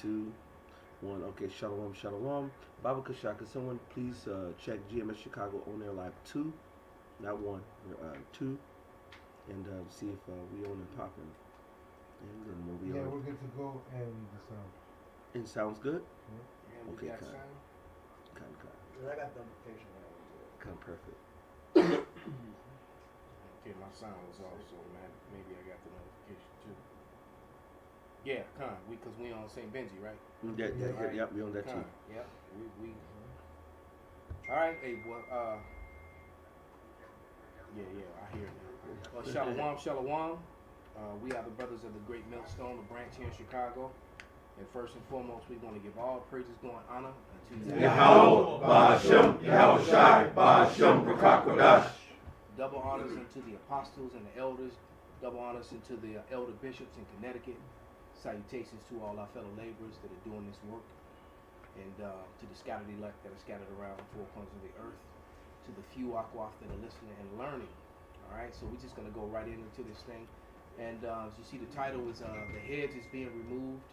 2, 1. Okay, shalom, shalom. Baba Kashak, could someone please check GMS Chicago on air live 2, not 1, 2, and see if we on and popping. And then we'll be Yeah, on. we're good to go, and the sound. It sounds good? Yeah, Okay, got kind. sound? Kind. I got the notification right into it. Kind perfect. Okay, my sound was off, so man, maybe I got the notification too. Yeah, because we on St. Benji, right? Yep, we on that too. Yep, we. All right, hey, well, yeah, I hear you. Well, shalom, shalom. We are the brothers of the Great Millstone, the branch here in Chicago. And first and foremost, we want to give all praises, glory, and honor unto Yahweh, Ba'ashem, Yahweh Shai, Ba'ashem, Rakakwadash. Double honors unto the apostles and the elders. Double honors unto the elder bishops in Connecticut. Salutations to all our fellow laborers that are doing this work. And to the scattered elect that are scattered around the four corners of the earth. To the few akwaf that are listening and learning. All right, so we're just going to go right into this thing. And as you see, the title is The Hedge is being removed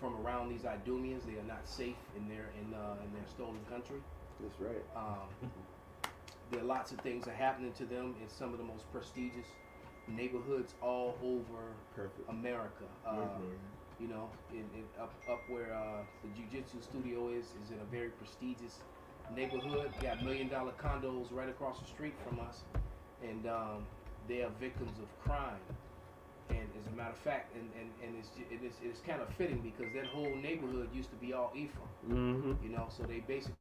from around these Idumeans. They are not safe in their stolen country. That's right. There are lots of things that are happening to them in some of the most prestigious neighborhoods all over America. You know, up where the jiu-jitsu studio is in a very prestigious neighborhood. We got $1 million condos right across the street from us, and they are victims of crime. And as a matter of fact, and it's kind of fitting because that whole neighborhood used to be all Ephraim. Mm-hmm. You know, so they basically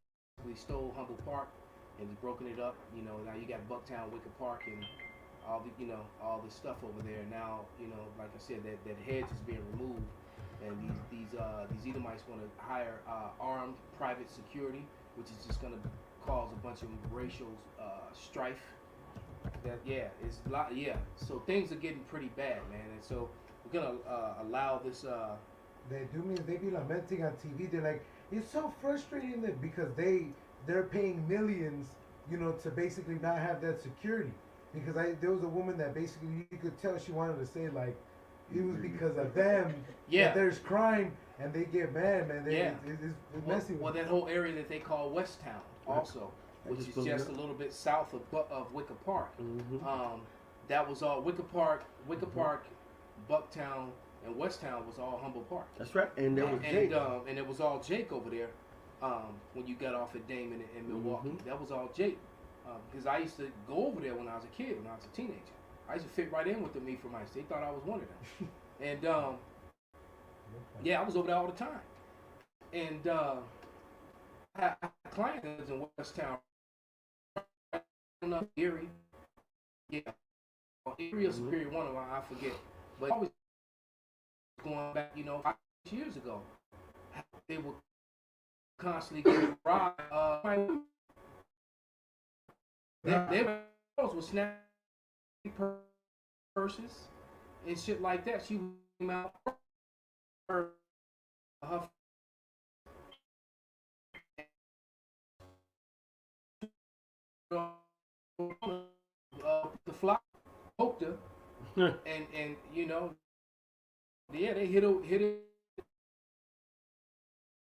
stole Humble Park and broken it up. You know, now you got Bucktown, Wicker Park, and all the all the stuff over there. Now, like I said, that hedge is being removed, and these Edomites want to hire armed private security, which is just going to cause a bunch of racial strife. It's a lot. Yeah, so things are getting pretty bad, man, and so we're gonna allow this. The Idumeans, they be lamenting on TV. They're like, it's so frustrating that because they're paying millions, to basically not have that security. Because there was a woman that basically you could tell she wanted to say like, it was because of them that there's crime and they get mad, man. It's messy. Well, that whole area that they call West Town also. Which is just a little bit south of Wicker Park. Mm-hmm. That was all Wicker Park, Bucktown, and Westtown was all Humble Park. That's right, and there was Jake. And it was all Jake over there when you got off at Damon in Milwaukee. Mm-hmm. That was all Jake. Because I used to go over there when I was a kid, when I was a teenager. I used to fit right in with the Ephraimites. They thought I was one of them. And I was over there all the time. And I had clients in Westtown. Erie, Erie or Superior, one of them, I forget. But always going back, 5 years ago, they were constantly getting robbed. They were snapping purses and shit like that. She came out her the fly poked her, and they hit it.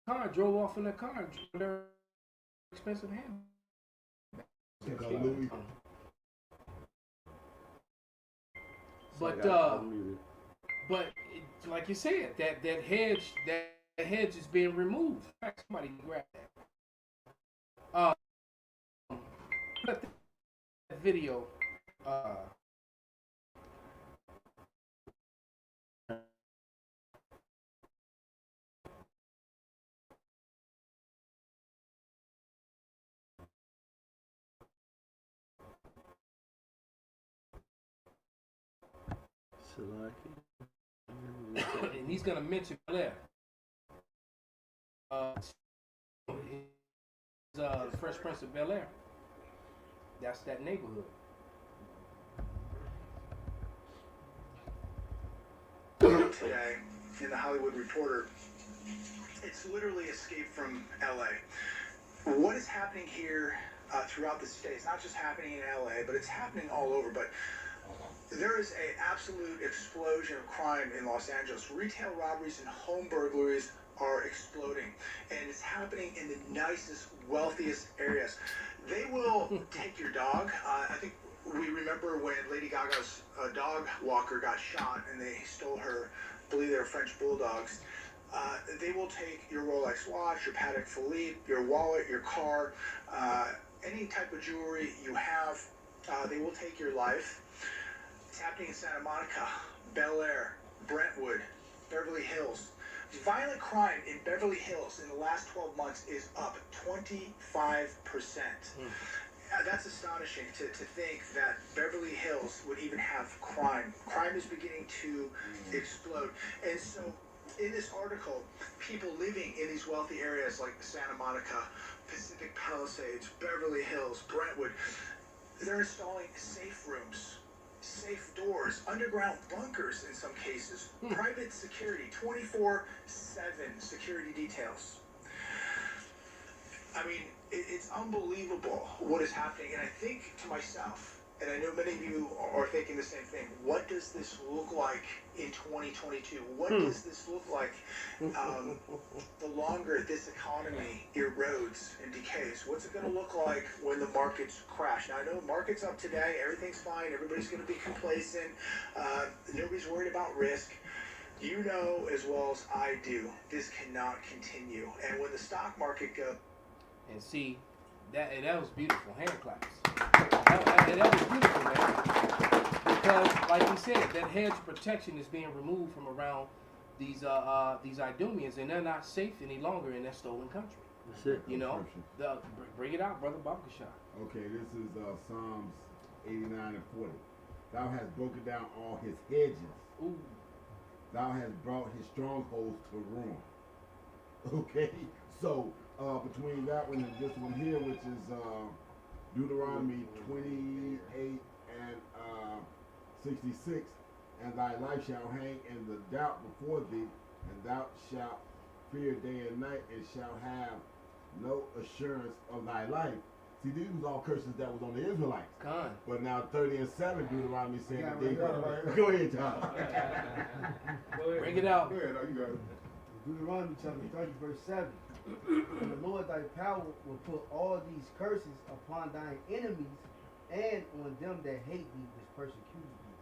Car drove off in the car, and their expensive hand. But like you said, that hedge is being removed. Somebody grab that. That video. And he's gonna mention Bel-Air. Fresh Prince of Bel-Air. That's that neighborhood. Today in the Hollywood Reporter, it's literally escaped from LA. What is happening here throughout the state? It's not just happening in LA, but it's happening all over. But There is an absolute explosion of crime in Los Angeles. Retail robberies and home burglaries are exploding, and it's happening in the nicest, wealthiest areas. They will take your dog. I think we remember when Lady Gaga's dog walker got shot and they stole her, I believe they were French bulldogs. They will take your Rolex watch, your Patek Philippe, your wallet, your car, any type of jewelry you have. They will take your life. It's happening in Santa Monica, Bel Air, Brentwood, Beverly Hills. Violent crime in Beverly Hills in the last 12 months is up 25%. That's astonishing to think that Beverly Hills would even have crime. Crime is beginning to explode. And so in this article, people living in these wealthy areas like Santa Monica, Pacific Palisades, Beverly Hills, Brentwood, they're installing safe rooms, safe doors, underground bunkers in some cases, private security, 24/7 security details. I mean, it's unbelievable what is happening, and I think to myself, and I know many of you are thinking the same thing, what does this look like in 2022? What does this look like the longer this economy erodes and decays? What's it going to look like when the markets crash? Now, I know the market's up today, everything's fine, everybody's going to be complacent, nobody's worried about risk. You know as well as I do, this cannot continue. And when the stock market goes... And see, that was beautiful. Hand claps. That was beautiful, man. Because, like he said, that hedge protection is being removed from around these Idumeans, and they're not safe any longer in that stolen country. That's it. You know, bring it out, brother Babakasha. Okay, this is Psalms 89 and 40. Thou hast broken down all his hedges. Ooh. Thou hast brought his strongholds to ruin. Okay, so between that one and this one here, which is Deuteronomy 28 and 66, and thy life shall hang in the doubt before thee, and thou shalt fear day and night, and shalt have no assurance of thy life. See, these was all curses that was on the Israelites. Con. But now 30 and 7, Deuteronomy saying that they Go ahead, John. Bring it out. Go ahead, no, you got it. Deuteronomy chapter 30, verse 7. And the Lord thy power will put all these curses upon thine enemies and on them that hate thee, which persecuted thee.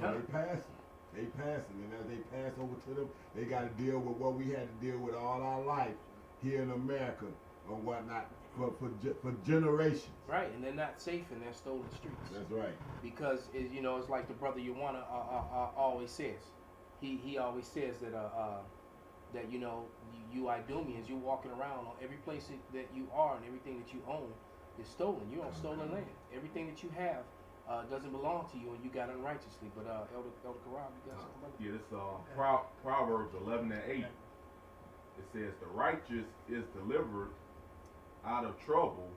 So they passing. They passing. And as they pass over to them, they got to deal with what we had to deal with all our life here in America or whatnot for generations. Right, and they're not safe in their stolen streets. That's right. Because, you know, it's like the brother Yawana always says. He always says that that, you know, you Idumeans, you're walking around on every place that you are and everything that you own is stolen. You're on stolen land. Everything that you have doesn't belong to you, and you got unrighteously. But Elder Karab, you got something, brother? Yeah, this Proverbs 11 and 8. It says, the righteous is delivered out of trouble,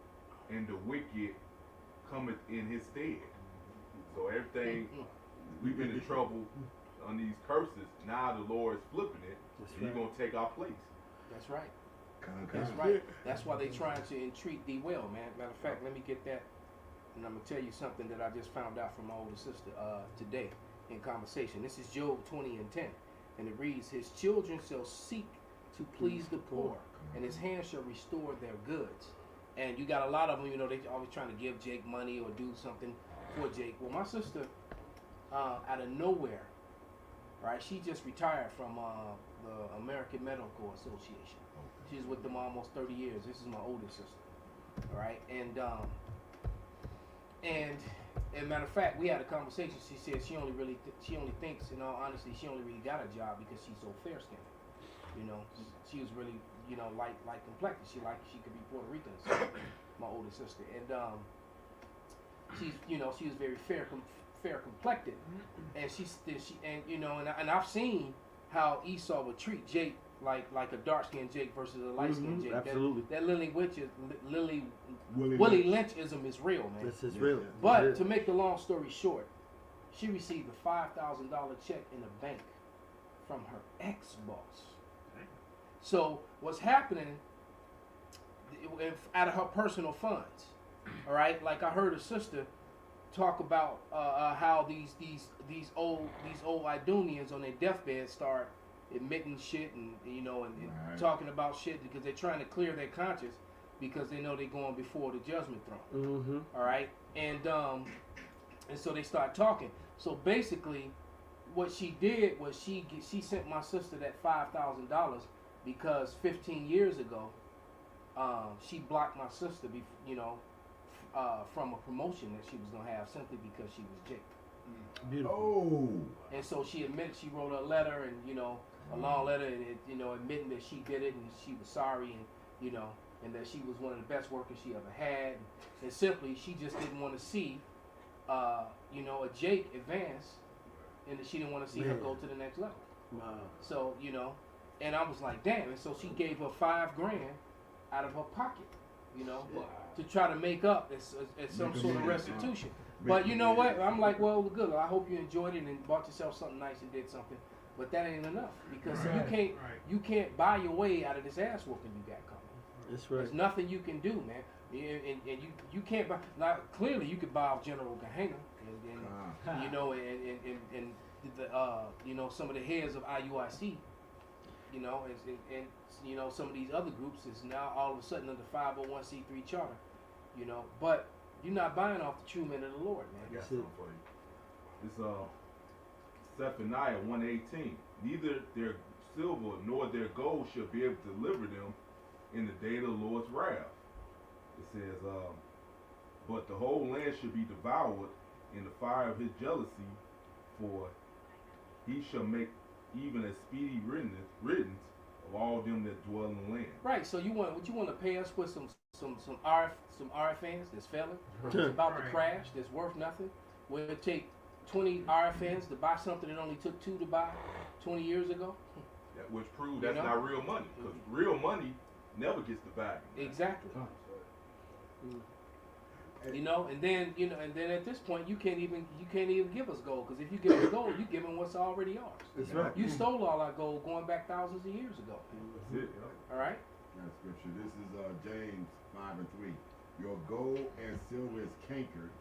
and the wicked cometh in his stead. So everything, we've been in trouble on these curses. Now the Lord is flipping it. And he's going to take our place. That's right. That's right. That's why they're trying to entreat thee well, man. Matter of fact, let me get that. And I'm going to tell you something that I just found out from my older sister today in conversation. This is Job 20 and 10. And it reads, his children shall seek to please the poor, and his hands shall restore their goods. And you got a lot of them, you know, they always trying to give Jake money or do something for Jake. Well, my sister, out of nowhere, right, she just retired from the American Medical Association. She was with them almost 30 years. This is my oldest sister, all right? And matter of fact, we had a conversation. She said she only thinks, in all honesty, she only really got a job because she's so fair-skinned. You know, she was really, you know, light complected. She could be Puerto Rican, so, my older sister. And she's, you know, she was very fair complected. And and I've seen how Esau would treat Jake like a dark skinned Jake versus a light skinned Jake. Absolutely. That Willie Lynchism is real, man. This is real. But to make the long story short, she received a $5,000 check in the bank from her ex-boss. So what's happening out of her personal funds, all right? Like I heard a sister talk about how these old Idumeans on their deathbed start admitting shit and Right. talking about shit because they're trying to clear their conscience because they know they're going before the judgment throne. Mm-hmm. All right, and so they start talking. So basically, what she did was she sent my sister that $5,000 because 15 years ago, she blocked my sister, from a promotion that she was gonna have simply because she was Jake. Beautiful. Oh. And so she admitted she wrote a letter and a long letter and admitting that she did it and she was sorry and that she was one of the best workers she ever had and simply she just didn't want to see a Jake advance and that she didn't want to see her go to the next level. Wow. So and I was like, damn. And so she gave her $5,000 out of her pocket, to try to make up as some sort of restitution. But you know what? I'm like, well, good. I hope you enjoyed it and bought yourself something nice and did something. But that ain't enough because you can't buy your way out of this ass whooping you got coming. That's right. There's nothing you can do, man. And you can't buy. Now clearly you could buy off General Gehenna and some of the heads of IUIC. And some of these other groups is now all of a sudden under 501c3 charter, but you're not buying off the true men of the Lord, man. I got something for you. It's Zephaniah 1:18. Neither their silver nor their gold shall be able to deliver them in the day of the Lord's wrath. It says, but the whole land shall be devoured in the fire of his jealousy, for he shall make even a speedy riddance of all them that dwell in the land. Right. So you want to pay us with some RFNs that's failing, that's about to crash, that's worth nothing. Will it take 20 RFNs to buy something that only took 2 to buy 20 years ago? Which proves that's not real money, because real money never gets the value. Exactly. And then at this point you can't even give us gold, because if you give us gold, you're giving what's already ours. That's right. You stole all our gold going back thousands of years ago. That's it. Yeah. All right. That's scripture. This is James 5:3. Your gold and silver is cankered,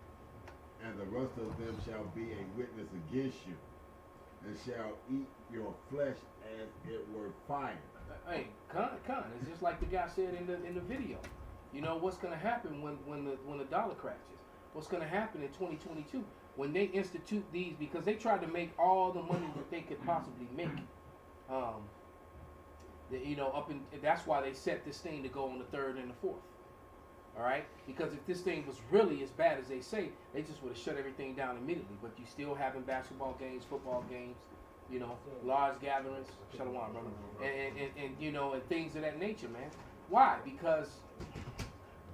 and the rust of them shall be a witness against you, and shall eat your flesh as it were fire. Hey, con. It's just like the guy said in the video. What's going to happen when the dollar crashes? What's going to happen in 2022 when they institute these, because they tried to make all the money that they could possibly make. That's why they set this thing to go on the 3rd and the 4th. All right, because if this thing was really as bad as they say, they just would have shut everything down immediately. But you still having basketball games, football games, large gatherings, shalom, brother, and things of that nature, man. Why? Because,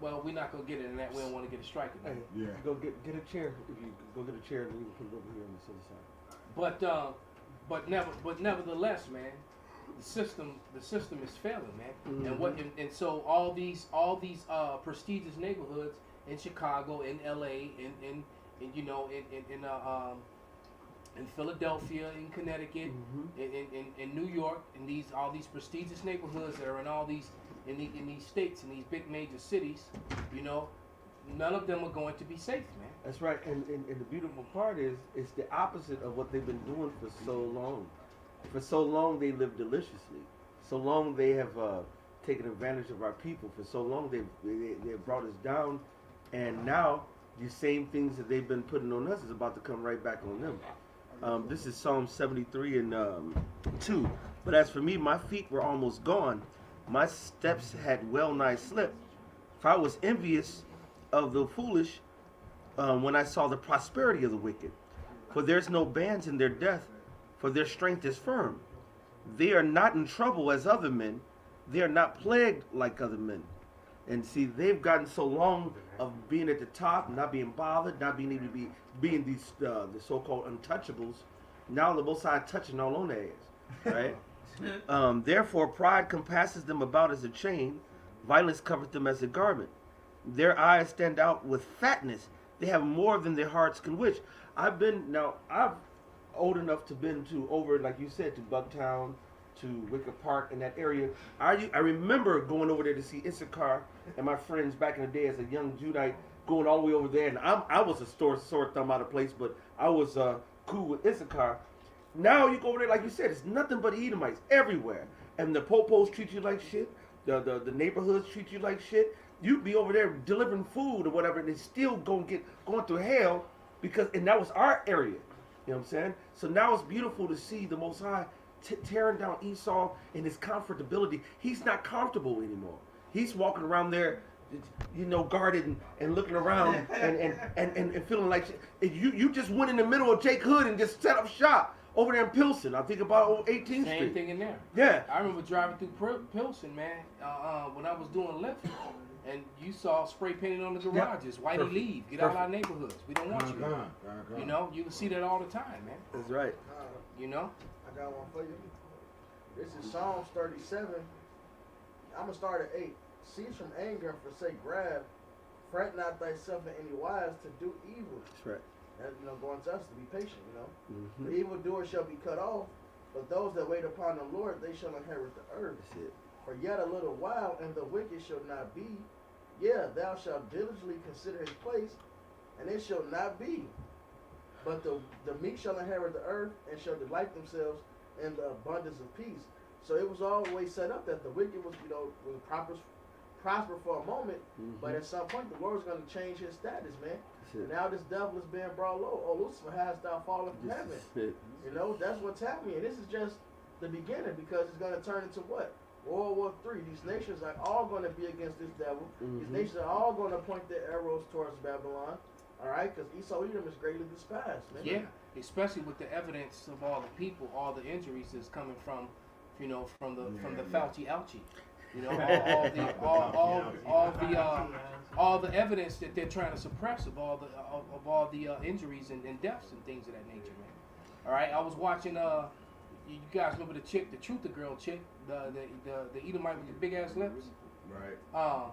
well, we're not gonna get into that. We don't want to get a strike again. Hey, Yeah. go get a chair. If you go get a chair, then you can put it over here on this other side. But nevertheless, man, the system is failing, man. Mhm. And so all these prestigious neighborhoods in Chicago, in LA, in Philadelphia, in Connecticut, in New York, in all these prestigious neighborhoods that are in all these in these states, in these big major cities, none of them are going to be safe, man. That's right. And the beautiful part is, it's the opposite of what they've been doing for so long. For so long, they live deliciously. So long, they have taken advantage of our people. For so long, they've brought us down. And now, the same things that they've been putting on us is about to come right back on them. This is Psalm 73 and 2. But as for me, my feet were almost gone. My steps had well nigh slipped. For I was envious of the foolish when I saw the prosperity of the wicked. For there's no bands in their death, for their strength is firm. They are not in trouble as other men. They are not plagued like other men. And see, they've gotten so long of being at the top, not being bothered, not being able to being these the so-called untouchables. Now the Most High touching all on their ass, right? Therefore, pride compasses them about as a chain. Violence covers them as a garment. Their eyes stand out with fatness. They have more than their hearts can wish. I'm old enough to been to over, like you said, to Bucktown, to Wicker Park, in that area. I remember going over there to see Issachar and my friends back in the day as a young Judite, going all the way over there, and I was a sore thumb out of place, but I was cool with Issachar. Now you go over there, like you said, it's nothing but Edomites everywhere, and the popos treat you like shit. The neighborhoods treat you like shit. You be over there delivering food or whatever, and it's still going through hell and that was our area. You know what I'm saying? So now it's beautiful to see the Most High tearing down Esau and his comfortability. He's not comfortable anymore. He's walking around there, guarded and looking around and feeling like you just went in the middle of Jake Hood and just set up shop over there in Pilsen. I think about 18th Street. Same thing in there. Yeah. I remember driving through Pilsen, man, when I was doing Lyft, and you saw spray painted on the garages. Whitey, Perfect. leave. Get out of our neighborhoods. We don't want you. Gone. You know, you can see that all the time, man. That's right. You know? I got one for you. This is Psalms 37. I'm going to start at 8. Cease from anger and forsake wrath. Fret not thyself in any wise to do evil. That's right. And, going to us to be patient, Mm-hmm. The evildoer shall be cut off, but those that wait upon the Lord, they shall inherit the earth. That's it. For yet a little while, and the wicked shall not be. Yeah, thou shalt diligently consider his place, and it shall not be. But the meek shall inherit the earth, and shall delight themselves in the abundance of peace. So it was always set up that the wicked was, will prosper for a moment, but at some point the Lord's going to change his status, man. And now this devil is being brought low. Oh, Lucifer, hast thou fallen from heaven? That's what's happening. And this is just the beginning, because it's going to turn into what? World War III. These nations are all going to be against this devil. These nations are all going to point their arrows towards Babylon. All right, because Esau Edom is greatly despised, man. Yeah, especially with the evidence of all the people, all the injuries that's coming from, from the Fauci ouchie. All the evidence that they're trying to suppress of all the injuries and deaths and things of that nature, man. All right, I was watching. You guys remember the chick, the Truther girl chick, the Edomite with the big ass lips? Right. I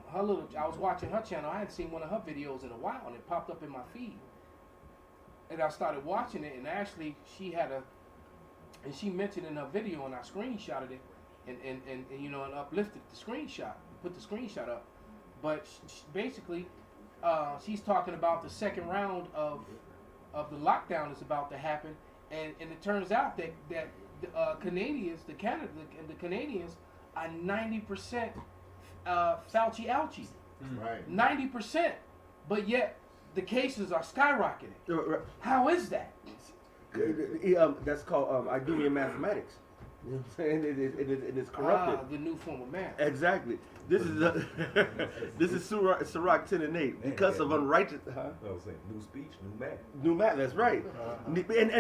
was watching her channel. I hadn't seen one of her videos in a while, and it popped up in my feed. And I started watching it, and actually she she mentioned in her video, and I screenshotted it, and uplifted the screenshot, put the screenshot up. But basically, she's talking about the second round of the lockdown is about to happen, and it turns out that Canadians, the Canadians are 90% Fauci ouchie. Right. 90%, but yet the cases are skyrocketing. How is that? That's called Idumean mathematics. You know what I'm saying? It is corrupted. The new form of math. Exactly. This is Sirach 10 and 8. Because of unrighteous. I was saying, new speech, new math. New math, that's right. And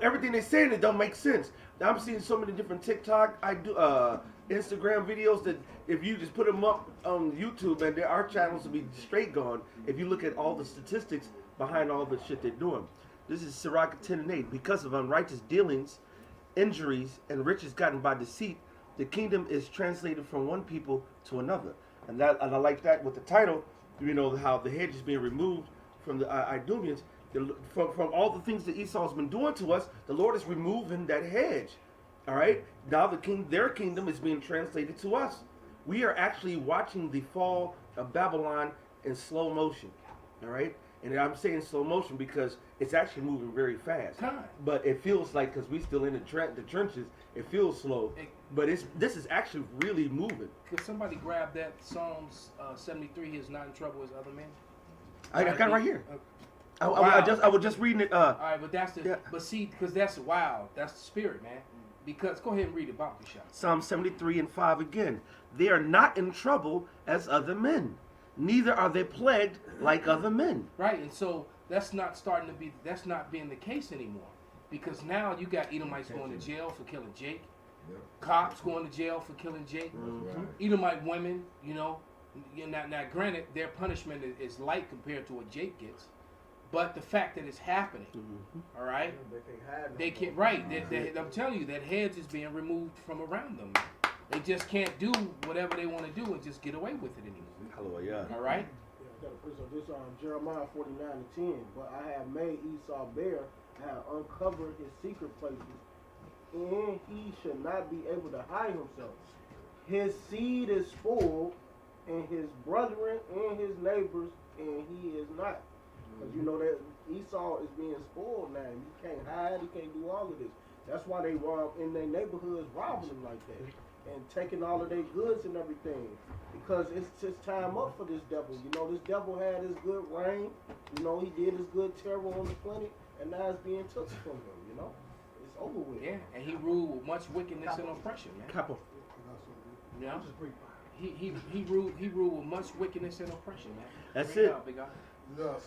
everything they're saying, it don't make sense. I'm seeing so many different TikTok, Instagram videos that if you just put them up on YouTube, and our channels will be straight gone if you look at all the statistics behind all the shit they're doing. This is Sirach 10 and 8. Because of unrighteous dealings, injuries, and riches gotten by deceit, the kingdom is translated from one people to another. And I like that with the title, how the hedge is being removed from the Idumeans. From all the things that Esau's been doing to us, the Lord is removing that hedge. All right? Now their kingdom is being translated to us. We are actually watching the fall of Babylon in slow motion. All right? And I'm saying slow motion because it's actually moving very fast. But it feels like, because we still in the trenches, it feels slow. But this is actually really moving. Could somebody grab that Psalms 73? He is not in trouble as other men. I got it right here. I was just reading it. All right, but but see, because that's the spirit, man. Because go ahead and read it, Bob Bishop. Psalm 73 and 5 again. They are not in trouble as other men, neither are they plagued like other men. Right, and so that's not being the case anymore. Because now you got Edomites going to jail for killing Jake. Yep. Cops going to jail for killing Jake. Right. Edomite women, now granted, their punishment is light compared to what Jake gets. But the fact that it's happening, all right? They can't, right. I'm telling you, that hedge is being removed from around them. They just can't do whatever they want to do and just get away with it anymore. Hallelujah. All right? So this Jeremiah 49 and 10. But I have made Esau bare, I have uncovered his secret places, and he shall not be able to hide himself. His seed is spoiled, and his brethren and his neighbors, and he is not. Because you know that Esau is being spoiled now. He can't hide, he can't do all of this. That's why they rob in their neighborhoods, robbing them like that, and taking all of their goods and everything. Because it's just time up for this devil. You know, this devil had his good reign. You know, he did his good terror on the planet, and now it's being taken from him. You know, it's over with. Yeah, and he ruled with much wickedness and oppression, man. Capo. Yeah. He ruled with much wickedness and oppression, man. That's Bring it. out, big guy.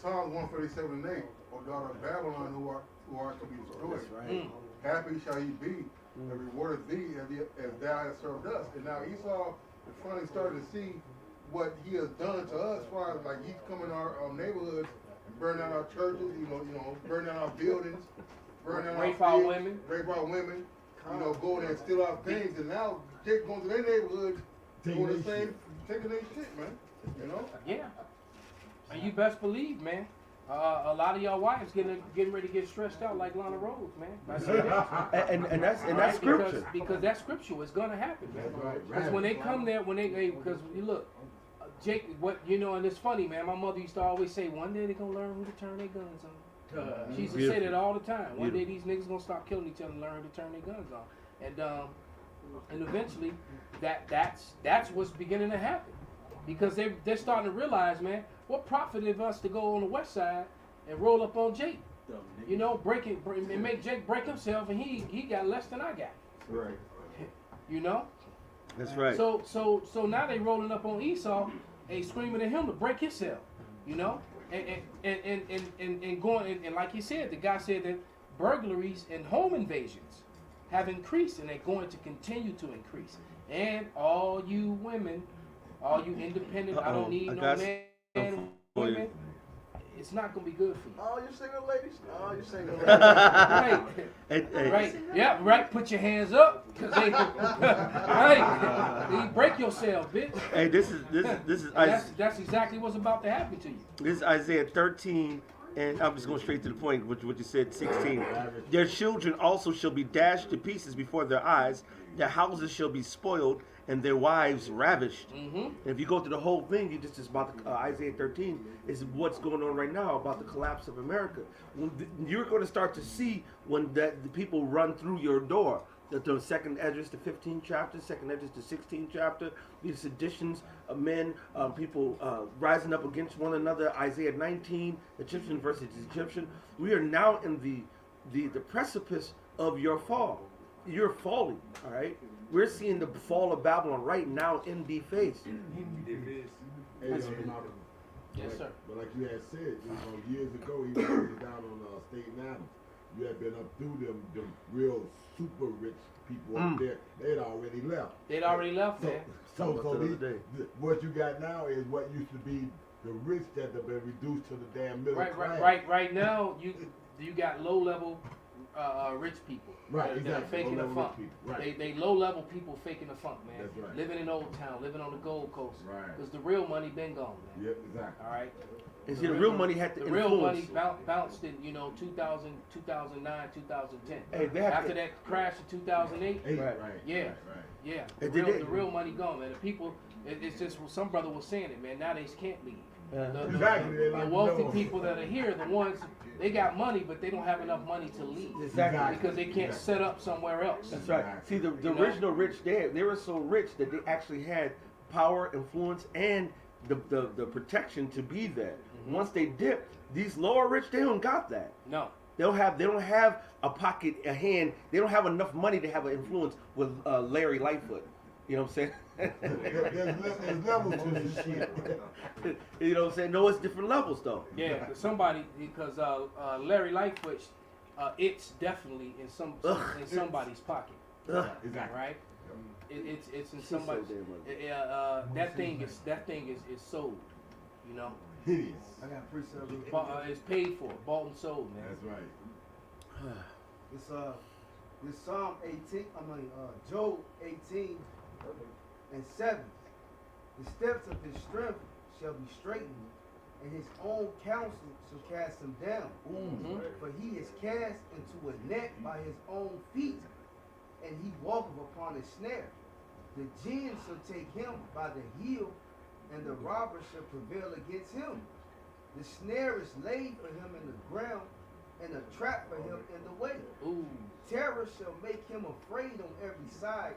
Psalms 137 and 8, O daughter of Babylon, who art to be destroyed. That's right. Happy shall ye be, and rewarded thee as thou hast served us. And now Esau is finally starting to see what he has done to us, as far as like he's coming to our neighborhoods and burning down our churches, burning down our buildings, burning down Rape our our fields, women. rape our women, go there and steal our things. And now Jake going to their neighborhoods, doing the same, taking their shit, man. You know? Yeah. And you best believe, man. A lot of y'all wives getting ready to get stressed out like Lana Rose, man. That's And that's right? scripture. Because that's scripture. It's gonna happen, man. That's right. Because when they come there, because you look, Jake, and it's funny, man. My mother used to always say, one day they're gonna learn who to turn their guns on. She used to say that all the time. One day these niggas gonna stop killing each other and learn who to turn their guns on. And eventually, that's what's beginning to happen. Because they're starting to realize, man, what profit of us to go on the west side and roll up on Jake? You know, and make Jake break himself, and he got less than I got. Right. You know? That's right. So now they rolling up on Esau, and screaming at him to break himself. You know? And going and like he said, the guy said that burglaries and home invasions have increased, and they're going to continue to increase. And all you women, all you independent, I don't need no man, women, it's not gonna be good for you. All you single ladies? All you single ladies? Right. Hey. Right. Yeah, right. Put your hands up. Right. You break yourself, bitch. Hey, this is That's exactly what's about to happen to you. This is Isaiah 13, and I'm just going straight to the point, what you said, 16. Their children also shall be dashed to pieces before their eyes. Their houses shall be spoiled, and their wives ravished. And if you go through the whole thing, you just about Isaiah 13 is what's going on right now about the collapse of America. You're going to start to see when the people run through your door. The second Edges, the 15th chapter, second Edges, the 16th chapter, these seditions of men, people rising up against one another. Isaiah 19, Egyptian versus Egyptian. We are now in the precipice of your fall. You're falling, all right? We're seeing the fall of Babylon right now in the face. Yes, sir. But like you had said, years ago, even when you down on Staten Island, you had been up through them real super rich people up there. They'd already left. They'd already left, man. So what you got now is what used to be the rich that have been reduced to the damn middle class. Right now, you got low level rich people. Right, that are exactly. faking the Low-level funk. rich people, right. They low level people faking the funk, man. That's right. Living in Old Town, living on the Gold Coast. Right. Because the real money been gone, man. Yep, exactly. All right. And see, the real money had to the influence. real money bounced in 2000, 2009, 2010. Hey, After that crash in 2008. Right. Yeah. Right. Yeah. Hey, The real money gone, man. The people, it's just some brother was saying it, man. Now they can't leave. Exactly. They The like wealthy no. people that are here, the ones they got money, but they don't have enough money to leave. Exactly. Because they can't set up somewhere else. That's right. See, the original rich, they were so rich that they actually had power, influence, and the protection to be there. Once they dip, these lower rich, they don't got that. No. They don't have a pocket, a hand. They don't have enough money to have an influence with Larry Lightfoot. You know what I'm saying? There's levels to this shit. You know what I'm saying? No, it's different levels though. Yeah, because Larry Lightfoot, it's definitely in somebody's pocket. Exactly. Right? It's in She's so somebody's. damn That thing is sold. You know, Hideous. I got a preset. it's paid for, bought and sold, man. That's right. It's Psalm 18. Job 18 and 7. The steps of his strength shall be straightened, and his own counsel shall cast him down. For he is cast into a net by his own feet, and he walketh upon a snare. The gin shall take him by the heel, and the robber shall prevail against him. The snare is laid for him in the ground, and a trap for him in the way. Ooh. Terror shall make him afraid on every side,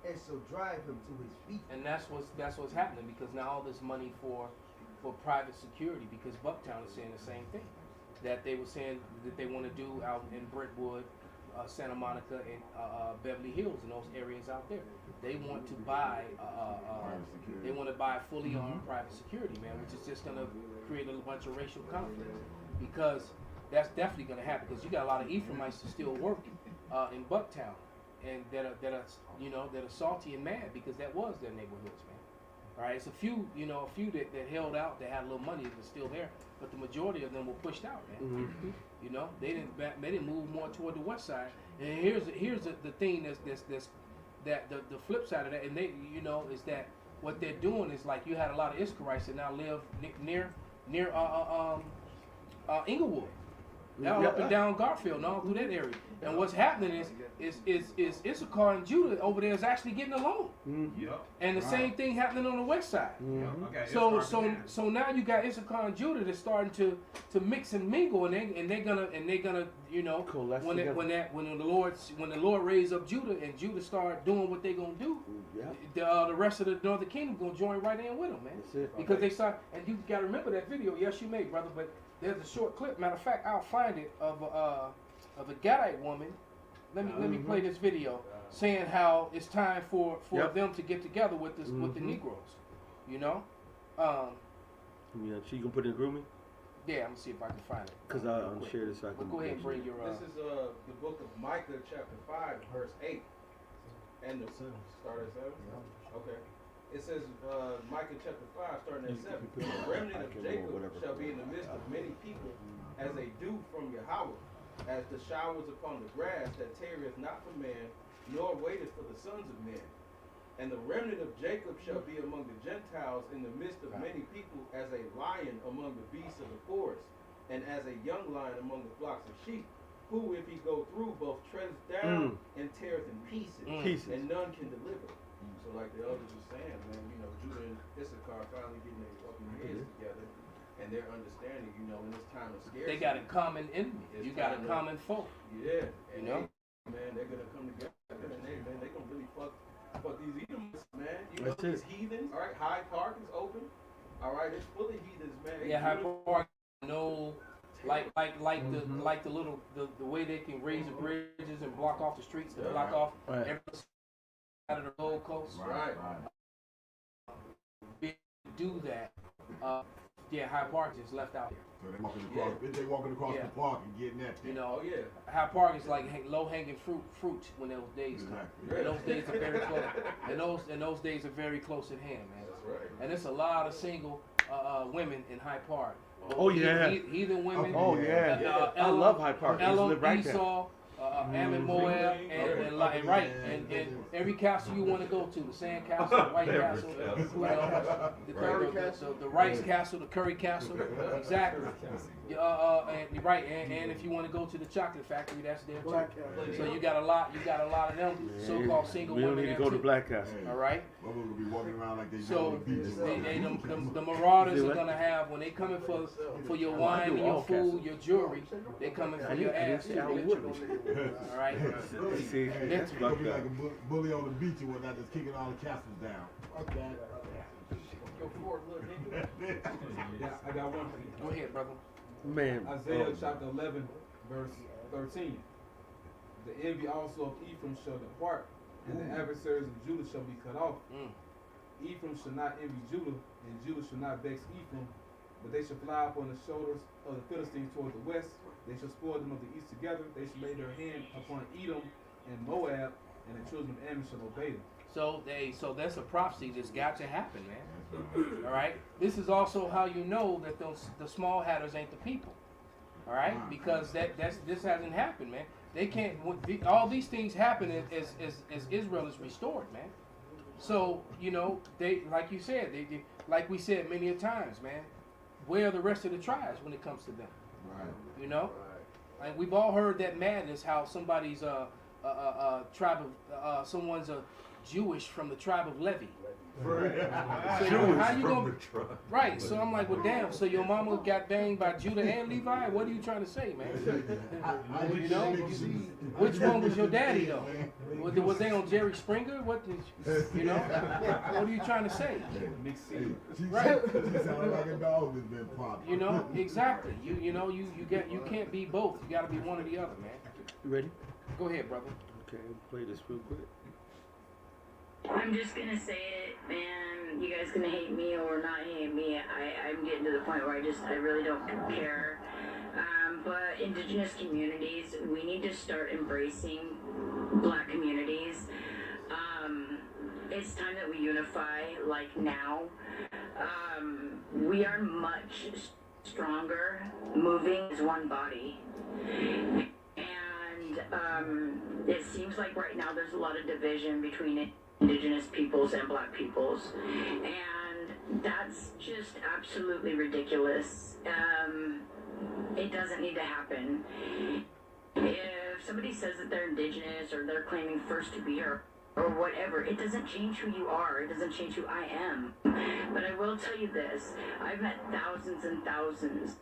and shall drive him to his feet. And that's what's happening, because now all this money for private security, because Bucktown is saying the same thing that they were saying that they want to do out in Brentwood, Santa Monica, and Beverly Hills, and those areas out there. They want to buy they want to buy fully armed private security, man, which is just going to create a bunch of racial conflict, because that's definitely going to happen, because you got a lot of Ephraimites that still work in Bucktown, and that are salty and mad because that was their neighborhoods, man. All right, it's a few that held out, that had a little money, that's still there, but the majority of them were pushed out, man. You know, they didn't move more toward the west side. And here's the thing that the flip side of that, and they, you know, is that what they're doing is, like, you had a lot of Ishkarites that now live near Inglewood. Now up and down Garfield and all through that area. And what's happening is Issachar and Judah over there is actually getting along. Yep. And the same thing happening on the west side. Okay, So now you got Issachar and Judah that's starting to mix and mingle, and they're gonna you know, Coalesce when together. the Lord raised up Judah and Judah start doing what they're gonna do, Yeah. the rest of the northern kingdom gonna join right in with them, man. That's it. Because they start, and you gotta remember that video. Yes, you may, brother, but there's a short clip. Matter of fact, I'll find it of a Gadite woman. Let me play this video saying how it's time for them to get together with this with the Negroes. You know. Yeah, she gonna put it in grooming? Yeah, I'm gonna see if I can find it. Cause I'll share this so I can. Go ahead and bring your. This is the book of Micah, chapter 5, verse 8. And the start at 7? Okay. It says, Micah chapter 5, starting at 7. The remnant of Jacob shall be in the midst of many people, as a dew from Yahweh, as the showers upon the grass that tarrieth not for man, nor waiteth for the sons of men. And the remnant of Jacob shall be among the Gentiles in the midst of many people, as a lion among the beasts of the forest, and as a young lion among the flocks of sheep, who, if he go through, both treads down and teareth in pieces, and none can deliver. So like the elders were saying, man, you know, Judah and Issachar finally getting their fucking heads together, and they're understanding, you know, in this time of scarcity. They got a common enemy. You got a common foe. Yeah, and you know, they're gonna come together, and they gonna really fuck these Edomites, man. You know, these heathens. All right, Hyde Park is open. All right, it's full of heathens, man. Yeah, Hyde Park. No, like the little the way they can raise the bridges and block off the streets, to block off every side of the Gold Coast. Right. Do that. Yeah, Hyde Park is left out here. So they walking across the park and getting that thing. You know, Hyde Park is like low hanging fruit when those days come. And those days are very close. And those days are very close at hand, man. That's right. And there's a lot of single women in Hyde Park. Oh yeah. Heathen women. Oh yeah. I love Hyde Park. Elam, Esau, Ammon, Moab, and every castle you want to go to, the Sand Castle, the White Castle, the Rice Castle, the Curry Castle, exactly. And if you want to go to the chocolate factory, that's there too. So you got a lot of them so-called single women. We don't need to go to Black Castle. All right. Well, we're gonna be walking around like they So the marauders are gonna have, when they coming for your wine, your food, your jewelry, they coming for your ass too. All right. See, it's gonna be like a bully on the beach and whatnot, just kicking all the castles down. Okay. Yeah, I got one for you. Go ahead, brother. Man. Isaiah chapter 11, verse 13. The envy also of Ephraim shall depart, and the adversaries of Judah shall be cut off. Ephraim shall not envy Judah, and Judah shall not vex Ephraim, but they shall fly upon the shoulders of the Philistines toward the west. They shall spoil them of the east together. They shall lay their hand upon Edom and Moab, and the children of Ammon shall obey them. So that's a prophecy that's got to happen, man. All right. This is also how you know that the small hatters ain't the people. All right, because this hasn't happened, man. They can't. All these things happen as Israel is restored, man. So you know they, like you said, they like we said many a times, man. Where are the rest of the tribes when it comes to them? Right. You know, and we've all heard that madness. How somebody's tribe of someone's a Jewish from the tribe of Levi, So how you gonna? Right. So I'm like, well, damn. So your mama got banged by Judah and Levi? What are you trying to say, man? You know, which one was your daddy though? Was they on Jerry Springer? What did you know? What are you trying to say? Right. She sounded like a dog that's been popped. You know, exactly. You can't be both. You got to be one or the other, man. You ready? Go ahead, brother. Okay, play this real quick. I'm just gonna say it, man. You guys gonna hate me or not hate me? I'm getting to the point where I really don't care. But indigenous communities, we need to start embracing black communities. It's time that we unify, like now. We are much stronger moving as one body. And it seems like right now there's a lot of division between indigenous peoples and black peoples, and that's just absolutely ridiculous. It doesn't need to happen. If somebody says that they're indigenous or they're claiming first to be or whatever, it doesn't change who you are. It doesn't change who I am. But I will tell you this, I've met thousands and thousands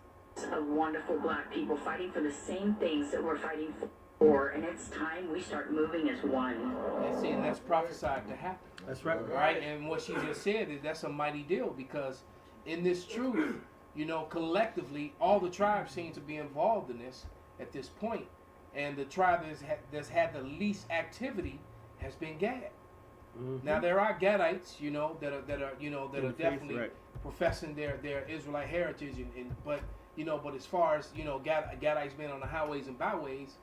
of wonderful black people fighting for the same things that we're fighting for, and it's time we start moving as one. And see, and that's prophesied to happen. That's right. Right? And what she just said is that's a mighty deal, because in this truth, collectively, all the tribes seem to be involved in this at this point. And the tribe that's had the least activity has been Gad. Mm-hmm. Now there are Gadites, that are definitely right. professing their Israelite heritage, but as far as Gadites being on the highways and byways,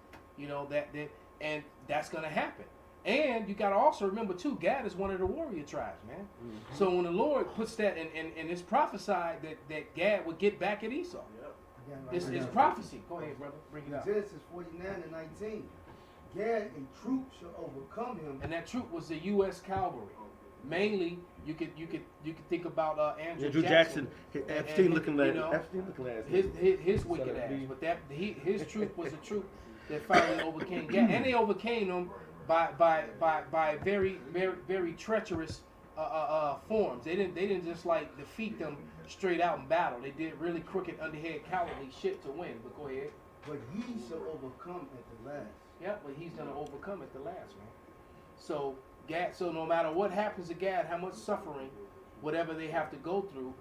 and that's gonna happen. And you gotta also remember too, Gad is one of the warrior tribes, man. Mm-hmm. So when the Lord puts that and it's prophesied that Gad would get back at Esau. Yep. It's prophecy. Go ahead, brother. Bring it up. Genesis 49 and 19. Gad, a troop shall overcome him. And that troop was the U.S. Cavalry. Mainly, you could think about Andrew Jackson. Epstein looking like his wicked ass. But his troop was a troop that finally overcame Gad, and they overcame them by very very very treacherous forms. They didn't just like defeat them straight out in battle. They did really crooked underhand cowardly shit to win. But go ahead. But he shall overcome at the last. Yeah, but he's gonna overcome at the last, man. So Gad. So no matter what happens to Gad, how much suffering, whatever they have to go through,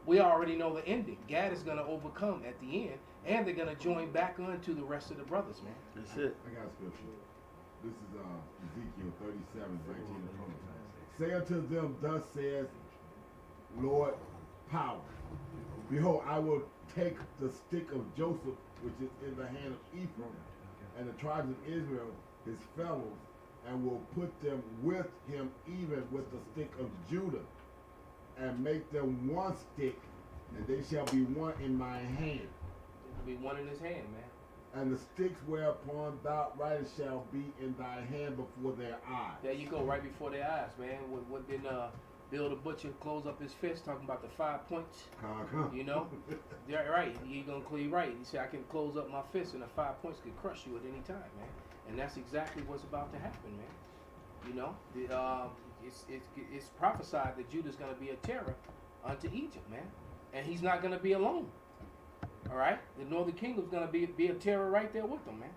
we already know the ending. Gad is gonna overcome at the end, and they're gonna join back onto the rest of the brothers, man. That's it. I got a scripture. This is Ezekiel 37, 19 and 20. Say unto them, thus says Lord power. Behold, I will take the stick of Joseph, which is in the hand of Ephraim, and the tribes of Israel, his fellows, and will put them with him, even with the stick of Judah, and make them one stick, and they shall be one in my hand. It'll be one in his hand, man. And the sticks whereupon thou writest shall be in thy hand before their eyes. There you go, right before their eyes, man. What did Bill the Butcher close up his fist talking about the 5 points? Yeah, right. He gonna clear right. He said, I can close up my fist and the 5 points could crush you at any time, man. And that's exactly what's about to happen, man. It's prophesied that Judah's gonna be a terror unto Egypt, man. And he's not gonna be alone. All right, the northern kingdom's gonna be a terror right there with them, man.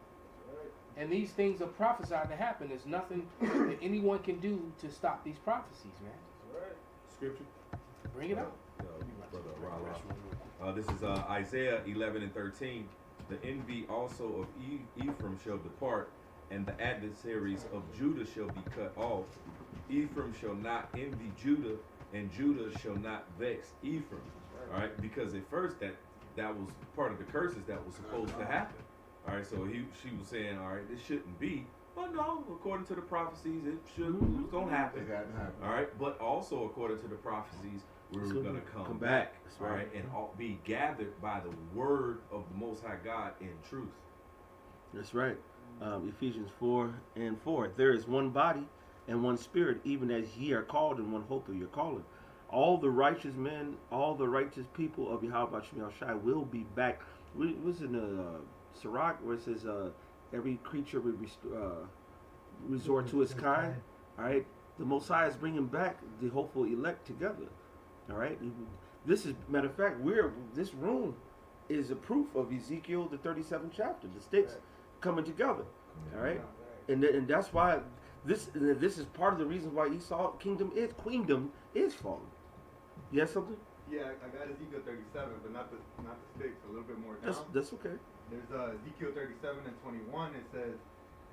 And these things are prophesied to happen. There's nothing that anyone can do to stop these prophecies, man. Scripture. Bring it up. This is Isaiah 11 and 13. The envy also of Ephraim shall depart, and the adversaries of Judah shall be cut off. Ephraim shall not envy Judah, and Judah shall not vex Ephraim. All right, because at first that was part of the curses that was supposed to happen. All right, so she was saying, all right, this shouldn't be. Well, no, according to the prophecies, it was going to happen. All right, but also according to the prophecies, we were going to come back. All right, and be gathered by the word of the Most High God in truth. That's right. Ephesians 4 and 4. There is one body and one spirit, even as ye are called in one hope of your calling. All the righteous men, all the righteous people of Yahweh Shai will be back. It was in the Sirach where it says every creature will resort to its kind. All right, the Most High is bringing back the hopeful elect together. All right. This is matter of fact. This room is a proof of Ezekiel the 37th chapter. The sticks coming together. All right. And that's why this is part of the reason why Esau queendom is falling. You have something? Yeah, I got Ezekiel 37, but not the sticks. A little bit more down. That's okay. There's Ezekiel 37 and 21. It says,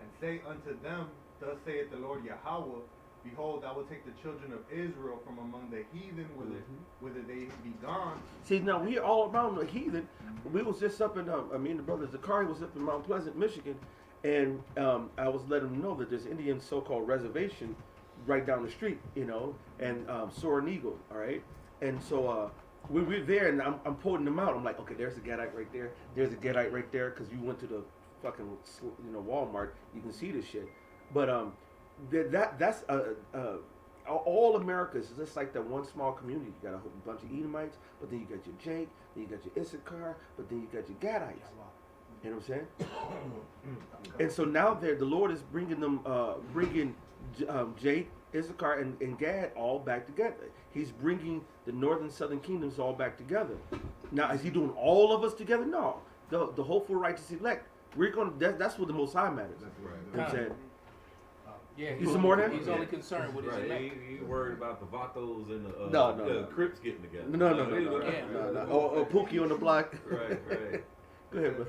"And say unto them, Thus saith the Lord Yahweh, Behold, I will take the children of Israel from among the heathen, whither they be gone." See, now we're all around the heathen. We was just up in, me and the brother Zakari was up in Mount Pleasant, Michigan, and I was letting them know that there's Indian so-called reservation right down the street, you know, and Soaring Eagle, all right? And so we're there, and I'm pulling them out. I'm like, okay, there's a Gadite right there. There's a Gadite right there, because you went to the fucking, Walmart. You can see this shit. But that's all America is just like that one small community. You got a whole bunch of Edomites, but then you got your Jake, then you got your Issachar, but then you got your Gadites. You know what I'm saying? And so now the Lord is bringing them, Jake, Issachar, and Gad all back together. He's bringing the northern southern kingdoms all back together. Now, is he doing all of us together? No. The hopeful righteous elect. We're going. That's what the Most High matters. That's right. You know what I'm saying? Yeah, he's more than he's only concerned with his Right. elect. He worried about the Vatos and the No. Crips getting together. No. Or Pookie on the block. Right. Go ahead, bro.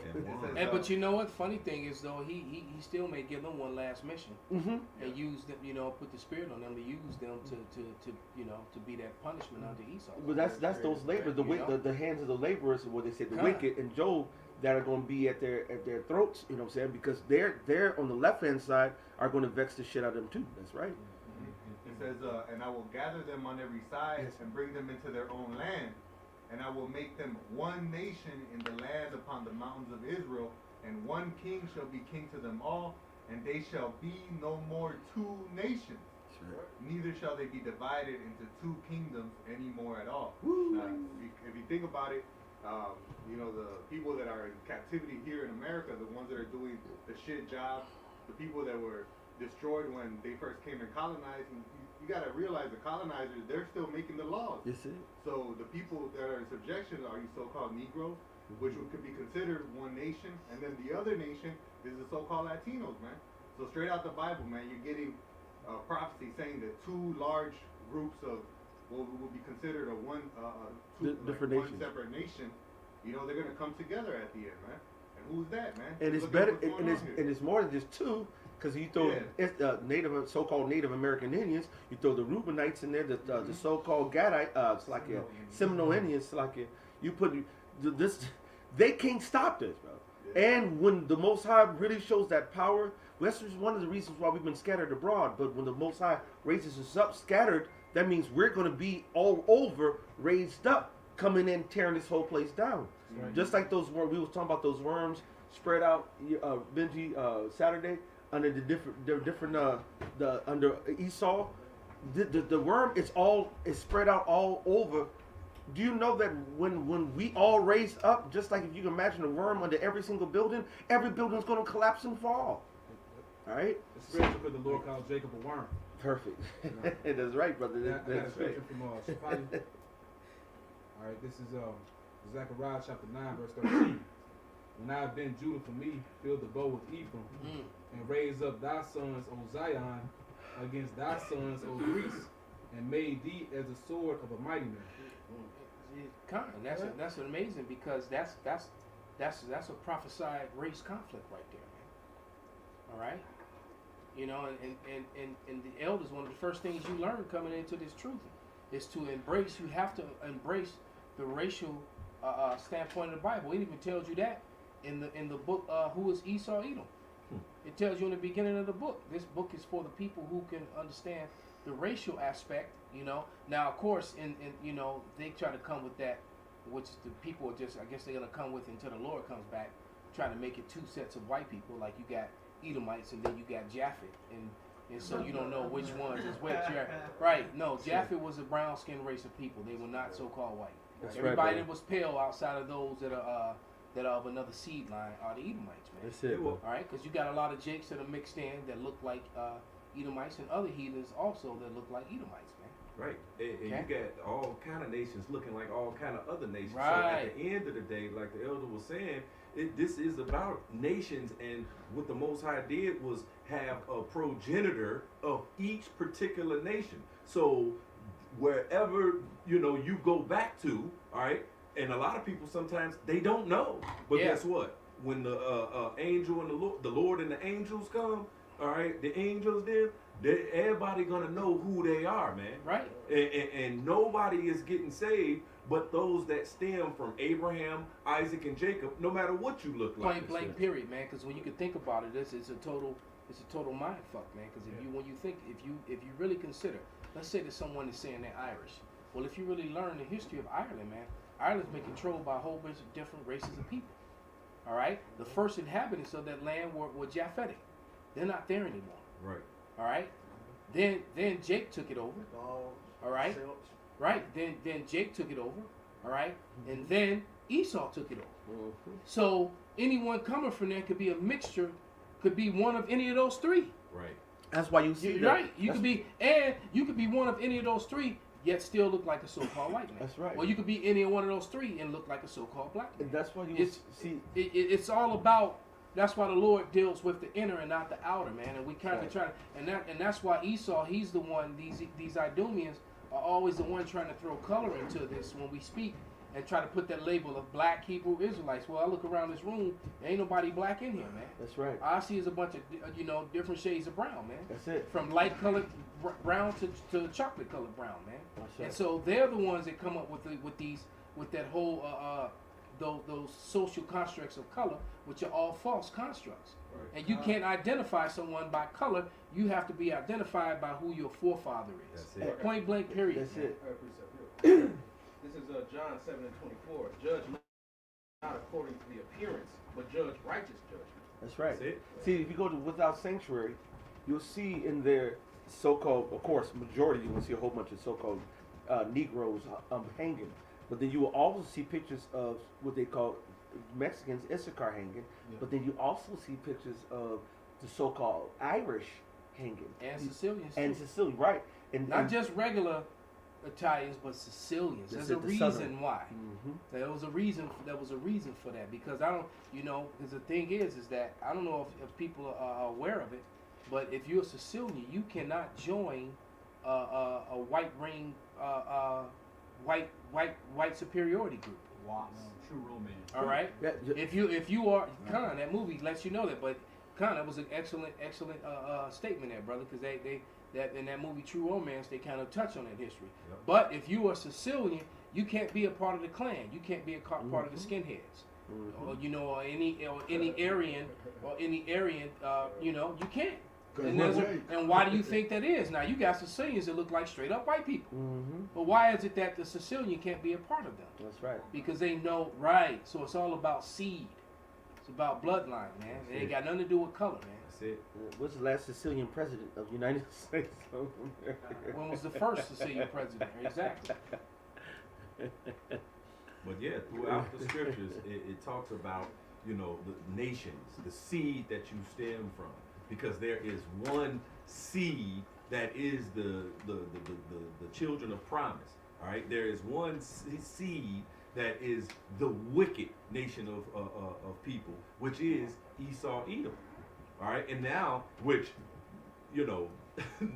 But you know what? Funny thing is though, he still may give them one last mission and use them, put the spirit on them to use them to be that punishment unto Esau. But that's those laborers, the hands of the laborers, what they say, the wicked and Job, that are going to be at their throats. You know what I'm saying? Because they're on the left hand side are going to vex the shit out of them too. That's right. It says, "And I will gather them on every side and bring them into their own land. And I will make them one nation in the land upon the mountains of Israel, and one king shall be king to them all, and they shall be no more two nations. Sure. Neither shall they be divided into two kingdoms anymore at all." Now, if you think about it, the people that are in captivity here in America, the ones that are doing the shit job, the people that were destroyed when they first came and colonized, and you got to realize the colonizers, they're still making the laws. Yes, it. So the people that are in subjection are you so-called Negroes, which could be considered one nation, and then the other nation is the so-called Latinos, man. So straight out the Bible, man, you're getting prophecy saying that two large groups of what will be considered a one different one nations. separate nation, they're gonna come together at the end, man. And who's that, man? And it's Look at better, what's going on here. and it's more than just two, because you throw so-called Native American Indians, you throw the Reubenites in there, the so-called Gadite, Seminole Indians, you put this, they can't stop this, bro. Yeah. And when the Most High really shows that power, that's just one of the reasons why we've been scattered abroad. But when the Most High raises us up, scattered, that means we're going to be all over, raised up, coming in, tearing this whole place down. Right. Just like those worms, we was talking about those worms spread out, Benji, Saturday, under under Esau. The worm is spread out all over. Do you know that when we all raise up, just like if you can imagine a worm under every single building, every building's going to collapse and fall. All right? It's spiritual because the Lord called Jacob a worm. Perfect. That's right, brother. That's right. scripture from Shapali. All right, this is Zechariah chapter 9, verse 13. When I have been Judah for me, fill the bow with Ephraim, and raise up thy sons, O Zion, against thy sons, O Greece, and made thee as the sword of a mighty man. That's amazing, because that's a prophesied race conflict right there, man. All right, and the elders, one of the first things you learn coming into this truth is to embrace. You have to embrace the racial standpoint of the Bible. It even tells you that in the book, who is Esau Edom. It tells you in the beginning of the book. This book is for the people who can understand the racial aspect. Now of course, in they try to come with that, which the people are just, I guess they're gonna come with until the Lord comes back, trying to make it two sets of white people. Like you got Edomites and then you got Japhet, and so you don't know which ones is which. Right? No, Japhet was a brown skinned race of people. They were not so called white. That's Everybody right, that was pale outside of those that are of another seed line are the Edomites, man. That's it. All right, because you got a lot of Jakes that are mixed in that look like Edomites and other heathens also that look like Edomites, man. Right, and Okay. you got all kind of nations looking like all kind of other nations. Right. So at the end of the day, like the elder was saying, this is about nations, and what the Most High did was have a progenitor of each particular nation. So wherever you go back to, all right, and a lot of people sometimes they don't know, but Yeah. guess what? When the angel and the Lord and the angels come, all right, the angels there. Everybody gonna know who they are, man. Right. And nobody is getting saved but those that stem from Abraham, Isaac, and Jacob. No matter what you look like. Point blank, period, man. Because when you can think about it, it's a total mind fuck, man. Because if you really consider, let's say that someone is saying they're Irish. Well, if you really learn the history of Ireland, man, Ireland's been controlled by a whole bunch of different races of people. All right. The first inhabitants of that land were Japhetic. They're not there anymore. Right. All right. Then Jake took it over. All right. Right. Then Jake took it over. All right. And then Esau took it over. So anyone coming from there could be a mixture, could be one of any of those three. Right. That's why you see right. You could be one of any of those three, yet still look like a so-called white man. That's right. Or you could be any one of those three and look like a so-called black man. And that's why you see. It's all about. That's why the Lord deals with the inner and not the outer, man. And we kind of try, and that's why Esau, he's the one. These Idumeans are always the one trying to throw color into this when we speak and try to put that label of black Hebrew Israelites. Well, I look around this room, there ain't nobody black in here, man. That's right. All I see is a bunch of different shades of brown, man. That's it. From light colored brown to chocolate colored brown, man. That's right. And so they're the ones that come up with that whole those social constructs of color, which are all false constructs. Right. And you can't identify someone by color. You have to be identified by who your forefather is. That's it. Point blank, period. That's it. This is John 7:24. Judge not according to the appearance, but judge righteous judgment. That's right. That's it. See, if you go to Without Sanctuary, you'll see in their so-called, of course, majority, you will see a whole bunch of so-called Negroes hanging. But then you will also see pictures of what they call Mexicans, Issachar hanging. Yeah. But then you also see pictures of the so-called Irish hanging. And Sicilians. And too. Sicilian, right. And Not just regular Italians, but Sicilians. That's There's a it, the reason Southern. why. Mm-hmm. There was a reason for that, because I don't, because the thing is that I don't know if people are aware of it, but if you're a Sicilian, you cannot join a white ring, white superiority group. True romance. All right. Yeah, If you are Khan, that movie lets you know that. But Khan, that was an excellent statement there, brother, because that in that movie True Romance, they kind of touch on that history. Yep. But if you are Sicilian, you can't be a part of the clan. You can't be a part of the skinheads, or any Aryan, you can't. And why do you think that is? Now you got Sicilians that look like straight up white people, but why is it that the Sicilian can't be a part of them? That's right. Because they know, right. So it's all about seed. It's about bloodline, man. It ain't got nothing to do with color, man. That's it. What's the last Sicilian president of the United States of America? When was the first Sicilian president? Exactly. But yeah, throughout the scriptures, it talks about the nations, the seed that you stem from, because there is one seed that is the children of promise. All right, there is one seed that is the wicked nation of people, which is Esau, Edom. All right, and now, which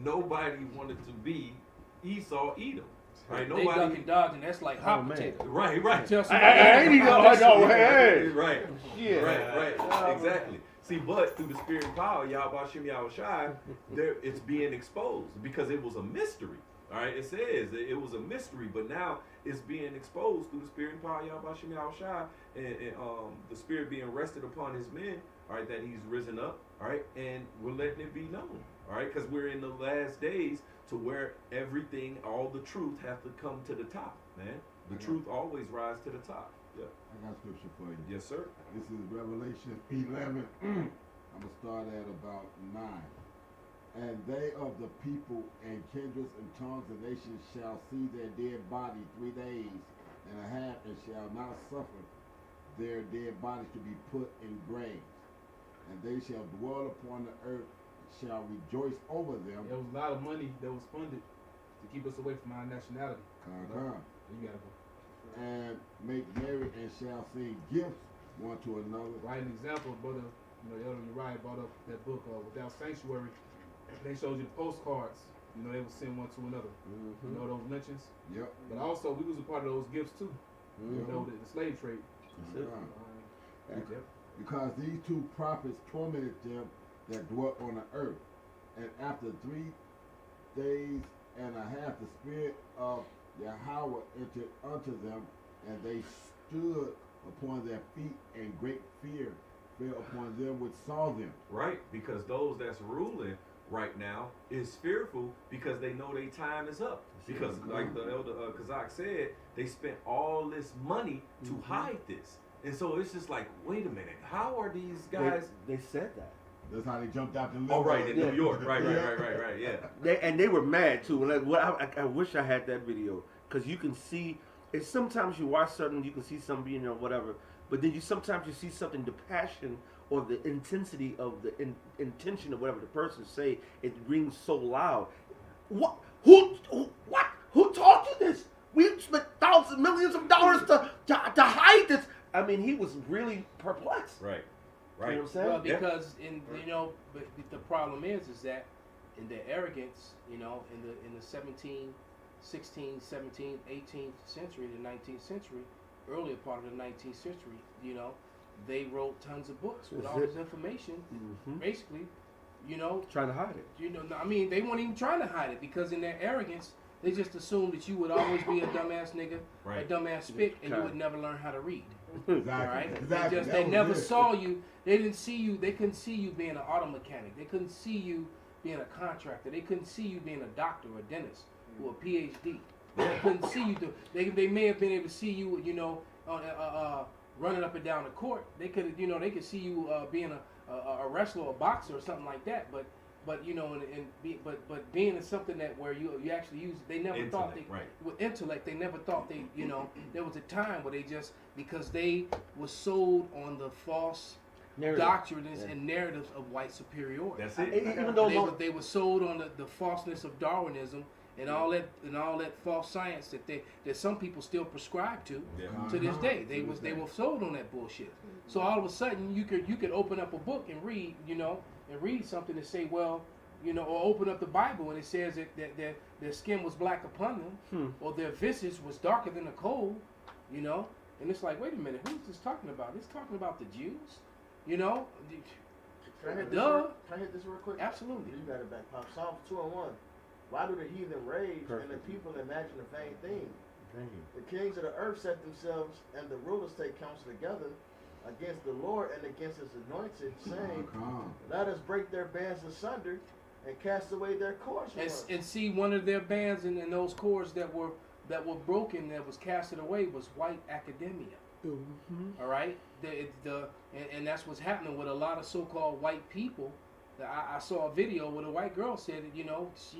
nobody wanted to be Esau, Edom. Right, They duck and dodge, and that's like hot potato. Right. Tell I somebody, ain't even know. Hey. Right. Yeah. Right. Exactly. See, but through the spirit and power, Yahweh Shem Yahweh Shai, it's being exposed because it was a mystery. All right, it says it was a mystery, but now it's being exposed through the spirit and power, Yahweh Shem Yahweh Shai, and the spirit being rested upon his men. All right, that he's risen up. All right, and we're letting it be known. All right, because we're in the last days to where everything, all the truth, has to come to the top, man. The truth always rise to the top. Yeah. I got scripture for you. Yes, sir. This is Revelation 11. I'm going to start at about 9. And they of the people and kindreds and tongues and nations shall see their dead body 3 days and a half, and shall not suffer their dead bodies to be put in graves. And they shall dwell upon the earth shall rejoice over them. There was a lot of money that was funded to keep us away from our nationality. You gotta go. And make merry and shall sing gifts one to another. Right, an example, brother, Elder Uriah brought up that book, Without Sanctuary. They showed you the postcards. They would send one to another. Mm-hmm. Those lynchings. Yep. But also, we was a part of those gifts too. Mm-hmm. The slave trade. Yep. Because these two prophets tormented them that dwelt on the earth, and after 3 days and a half, the Spirit of Yahweh entered unto them, and they stood upon their feet, and great fear fell upon them which saw them. Right, because those that's ruling right now is fearful because they know their time is up. Because like the elder Kazak said, they spent all this money to hide this. And so it's just like, wait a minute, how are these guys? They said that. That's how they jumped out the Oh, right, in New York. Right, yeah. They were mad too. And I wish I had that video, because you can see. And sometimes you watch something, you can see something, whatever. But then sometimes you see something, the passion or the intensity of the intention of whatever the person say, it rings so loud. What? Who taught you this? We spent thousands, millions of dollars to hide this. I mean, he was really perplexed. Right. You know what I'm saying? Well, because but the problem is that in their arrogance, in the 17, 16, 17, 18th century, the 19th century, earlier part of the 19th century, they wrote tons of books with all this information, basically, trying to hide it. I mean, they weren't even trying to hide it, because in their arrogance, they just assumed that you would always be a dumbass nigga, a dumbass spick, and you would never learn how to read. Exactly. All right? Exactly. They never saw you. They didn't see you. They couldn't see you being an auto mechanic. They couldn't see you being a contractor. They couldn't see you being a doctor or a dentist or a PhD. They couldn't see you they may have been able to see you, running up and down the court. They could, they could see you being a wrestler or a boxer or something like that. But being in something that where you actually use it, they never thought with intellect. They never thought there was a time where they just, because they were sold on the false doctrines and narratives of white superiority. That's it. Even though they were sold on the falseness of Darwinism and all that false science that some people still prescribe to this day. They were sold on that bullshit. So all of a sudden you could open up a book and read, and read something and say, well, or open up the Bible and it says that their skin was black upon them, or their visage was darker than the coal, and it's like, wait a minute, who's this talking about? It's talking about the Jews, Can I hit this real quick? Absolutely. You got it back, Pop. Psalm 2:1. Why do the heathen rage and the people imagine a vain thing? The kings of the earth set themselves and the rulers take counsel together against the Lord and against his anointed, saying, let us break their bands asunder and cast away their cords. And see, one of their bands and those cords that were broken, that was casted away, was white academia. All right, and that's what's happening with a lot of so-called white people. I saw a video where a white girl said that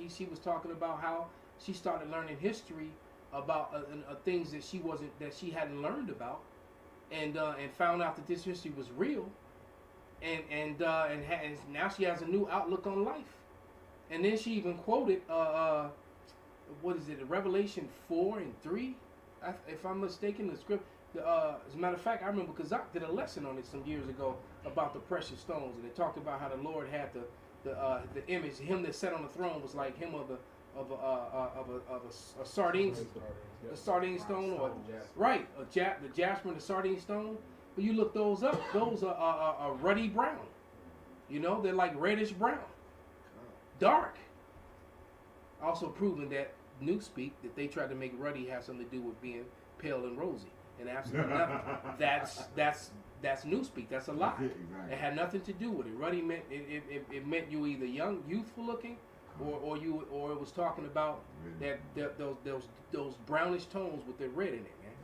she was talking about how she started learning history about things that she hadn't learned about, and found out that this history was real, and now she has a new outlook on life. And then she even quoted what is it, Revelation 4:3, if I'm mistaken, the script. As a matter of fact, I remember Kazak did a lesson on it some years ago about the precious stones, and they talked about how the Lord had the image. Him that sat on the throne was like him of a sardine, a sardine stone, or the jasper and the sardine stone. But you look those up; those are ruddy brown. They're like reddish brown, dark. Also proving that Newspeak that they tried to make ruddy has something to do with being pale and rosy. And absolutely nothing. That's Newspeak. That's a lie. It had nothing to do with it. Ruddy meant it meant you either young, youthful looking, or it was talking about those brownish tones with the red in it, man.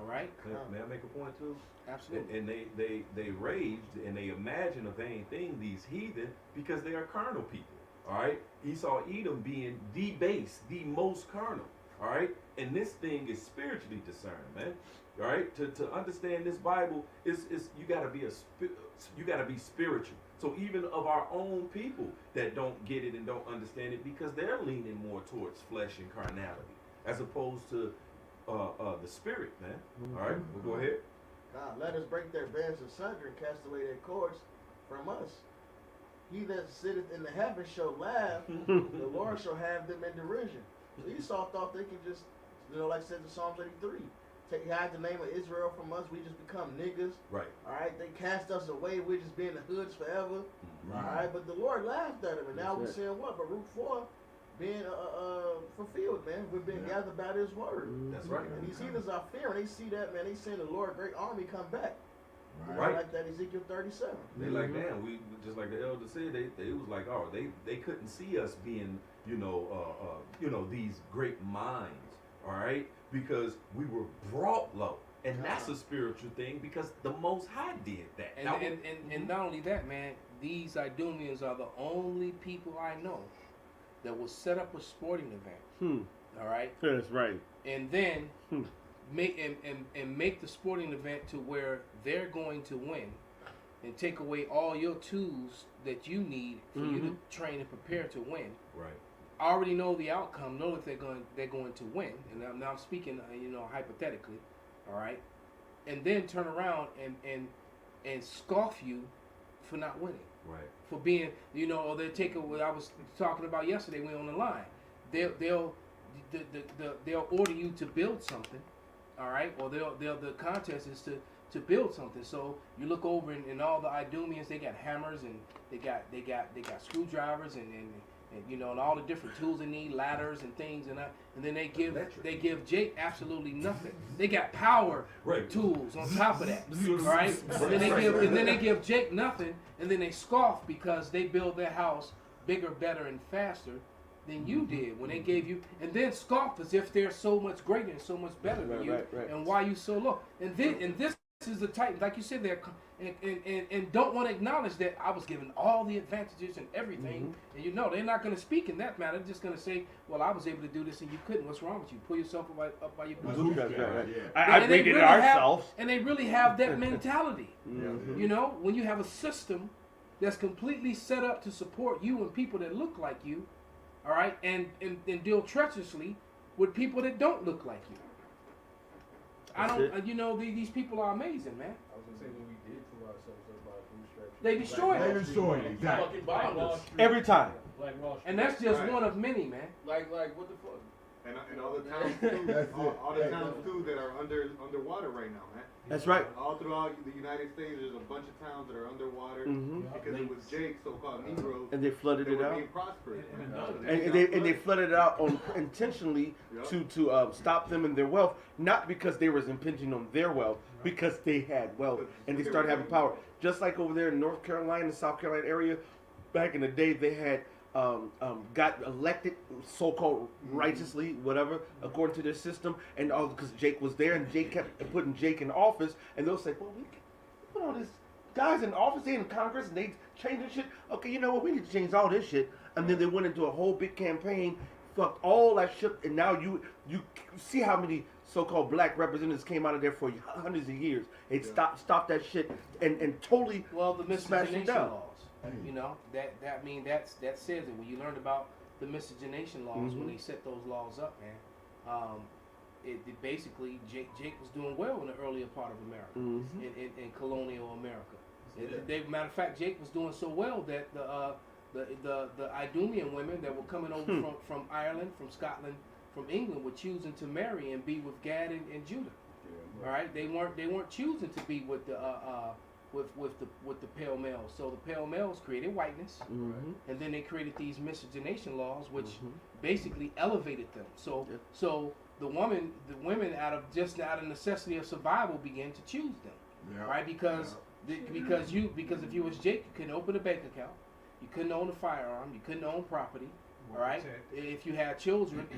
All right. May I make a point too? Absolutely. And they raged and they imagined a vain thing, these heathen, because they are carnal people. All right. Esau, Edom being the base, the most carnal. All right, and this thing is spiritually discerned, man. All right, to understand this Bible is you gotta be you gotta be spiritual. So even of our own people that don't get it and don't understand it because they're leaning more towards flesh and carnality as opposed to the spirit, man. All right, we'll go ahead. God, let us break their bands asunder and cast away their cords from us. He that sitteth in the heavens shall laugh, the Lord shall have them in derision. So Esau thought they could just, like it says in Psalms 83, hide the name of Israel from us, we just become niggas. Right. Alright, they cast us away, we just be in the hoods forever. Alright, but the Lord laughed at him, and now we're saying what? Baruch 4 being fulfilled, man. We're being gathered by this word. That's right. And these heathens are fearing. They see that, man. They seeing the Lord, great army come back. Right. Like that Ezekiel 37. They like, damn, we just like the elder said, they was like, oh, they couldn't see us being, these great minds, all right, because we were brought low, and that's a spiritual thing because the Most High did that. And not only that, man, these Idumeans are the only people I know that will set up a sporting event. All right. That's right. And then make the sporting event to where they're going to win, and take away all your tools that you need for you to train and prepare to win. Right. I already know the outcome. Know that they're going to win, and I'm speaking, hypothetically. All right. And then turn around and scoff you for not winning. Right. For being, or they'll take what I was talking about yesterday when we were on the line. They'll order you to build something, all right? Or the contest is to build something. So you look over and all the Idumeans, they got hammers and they got screwdrivers and all the different tools they need, ladders and things, and then they give Jake absolutely nothing. They got power tools on top of that, all right? And then they give Jake nothing, and then they scoff because they build their house bigger, better, and faster than you did when they gave you, and then scoff as if they're so much greater and so much better than you, and why you so low. And this is the type, like you said, there, and don't want to acknowledge that I was given all the advantages and everything. And they're not going to speak in that matter. They're just going to say, well, I was able to do this and you couldn't. What's wrong with you? Pull yourself up by your bootstraps. I made it ourselves. And they really have that mentality. When you have a system that's completely set up to support you and people that look like you, all right, and deal treacherously with people that don't look like you. These people are amazing, man. I was gonna say when we did pull ourselves up by bootstraps. They destroyed They us. destroyed it, exactly. Every time. Like Wall Street. And that's just one of many, man. Like what the fuck? And all the towns too, all the towns too that are underwater right now, man. That's right. All throughout the United States, there's a bunch of towns that are underwater because it was Jake, so-called Negroes, and they flooded it out. Being prosperous. And they flooded it out intentionally to stop them in their wealth, not because they was impinging on their wealth, because they had wealth and they started having power. Just like over there in North Carolina, the South Carolina area, back in the day, they had got elected so-called righteously, whatever, according to their system, and all because Jake was there, and Jake kept putting Jake in office, and they'll say, well, we put all these guys in office, they in Congress, and they changing shit. Okay, you know what? We need to change all this shit, and then they went into a whole big campaign, fucked all that shit, and now you see how many so-called black representatives came out of there for hundreds of years. It stopped that shit and totally the smashed it miscegenation down. laws. That says it. When you learned about the miscegenation laws, when they set those laws up, man, it basically Jake was doing well in the earlier part of America, in colonial America. Matter of fact, Jake was doing so well that the Idumean women that were coming over from Ireland, from Scotland, from England were choosing to marry and be with Gad and Judah. All right, they weren't choosing to be with the with the pale males. So the pale males created whiteness, and then they created these miscegenation laws, which basically elevated them. So the women out of necessity of survival began to choose them, right? Because if you was Jake, you couldn't open a bank account, you couldn't own a firearm, you couldn't own property. All right. If you had children,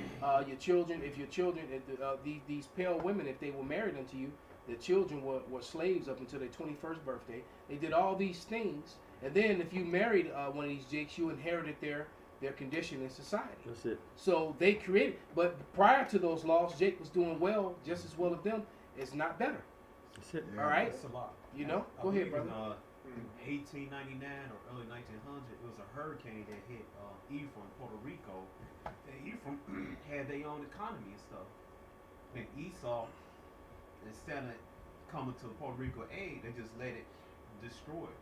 these pale women, if they were married unto you, the children were slaves up until their 21st birthday. They did all these things, and then if you married one of these Jakes, you inherited their condition in society. That's it. So they created, but prior to those laws, Jake was doing well, just as well as them. It's not better. That's it. All right. It's a lot. You know. I Go ahead, believe brother. In 1899 or early 1900, it was a hurricane that hit Ephraim, Puerto Rico. And Ephraim had their own economy and stuff. And Esau, instead of coming to Puerto Rico aid, they just let it destroy it.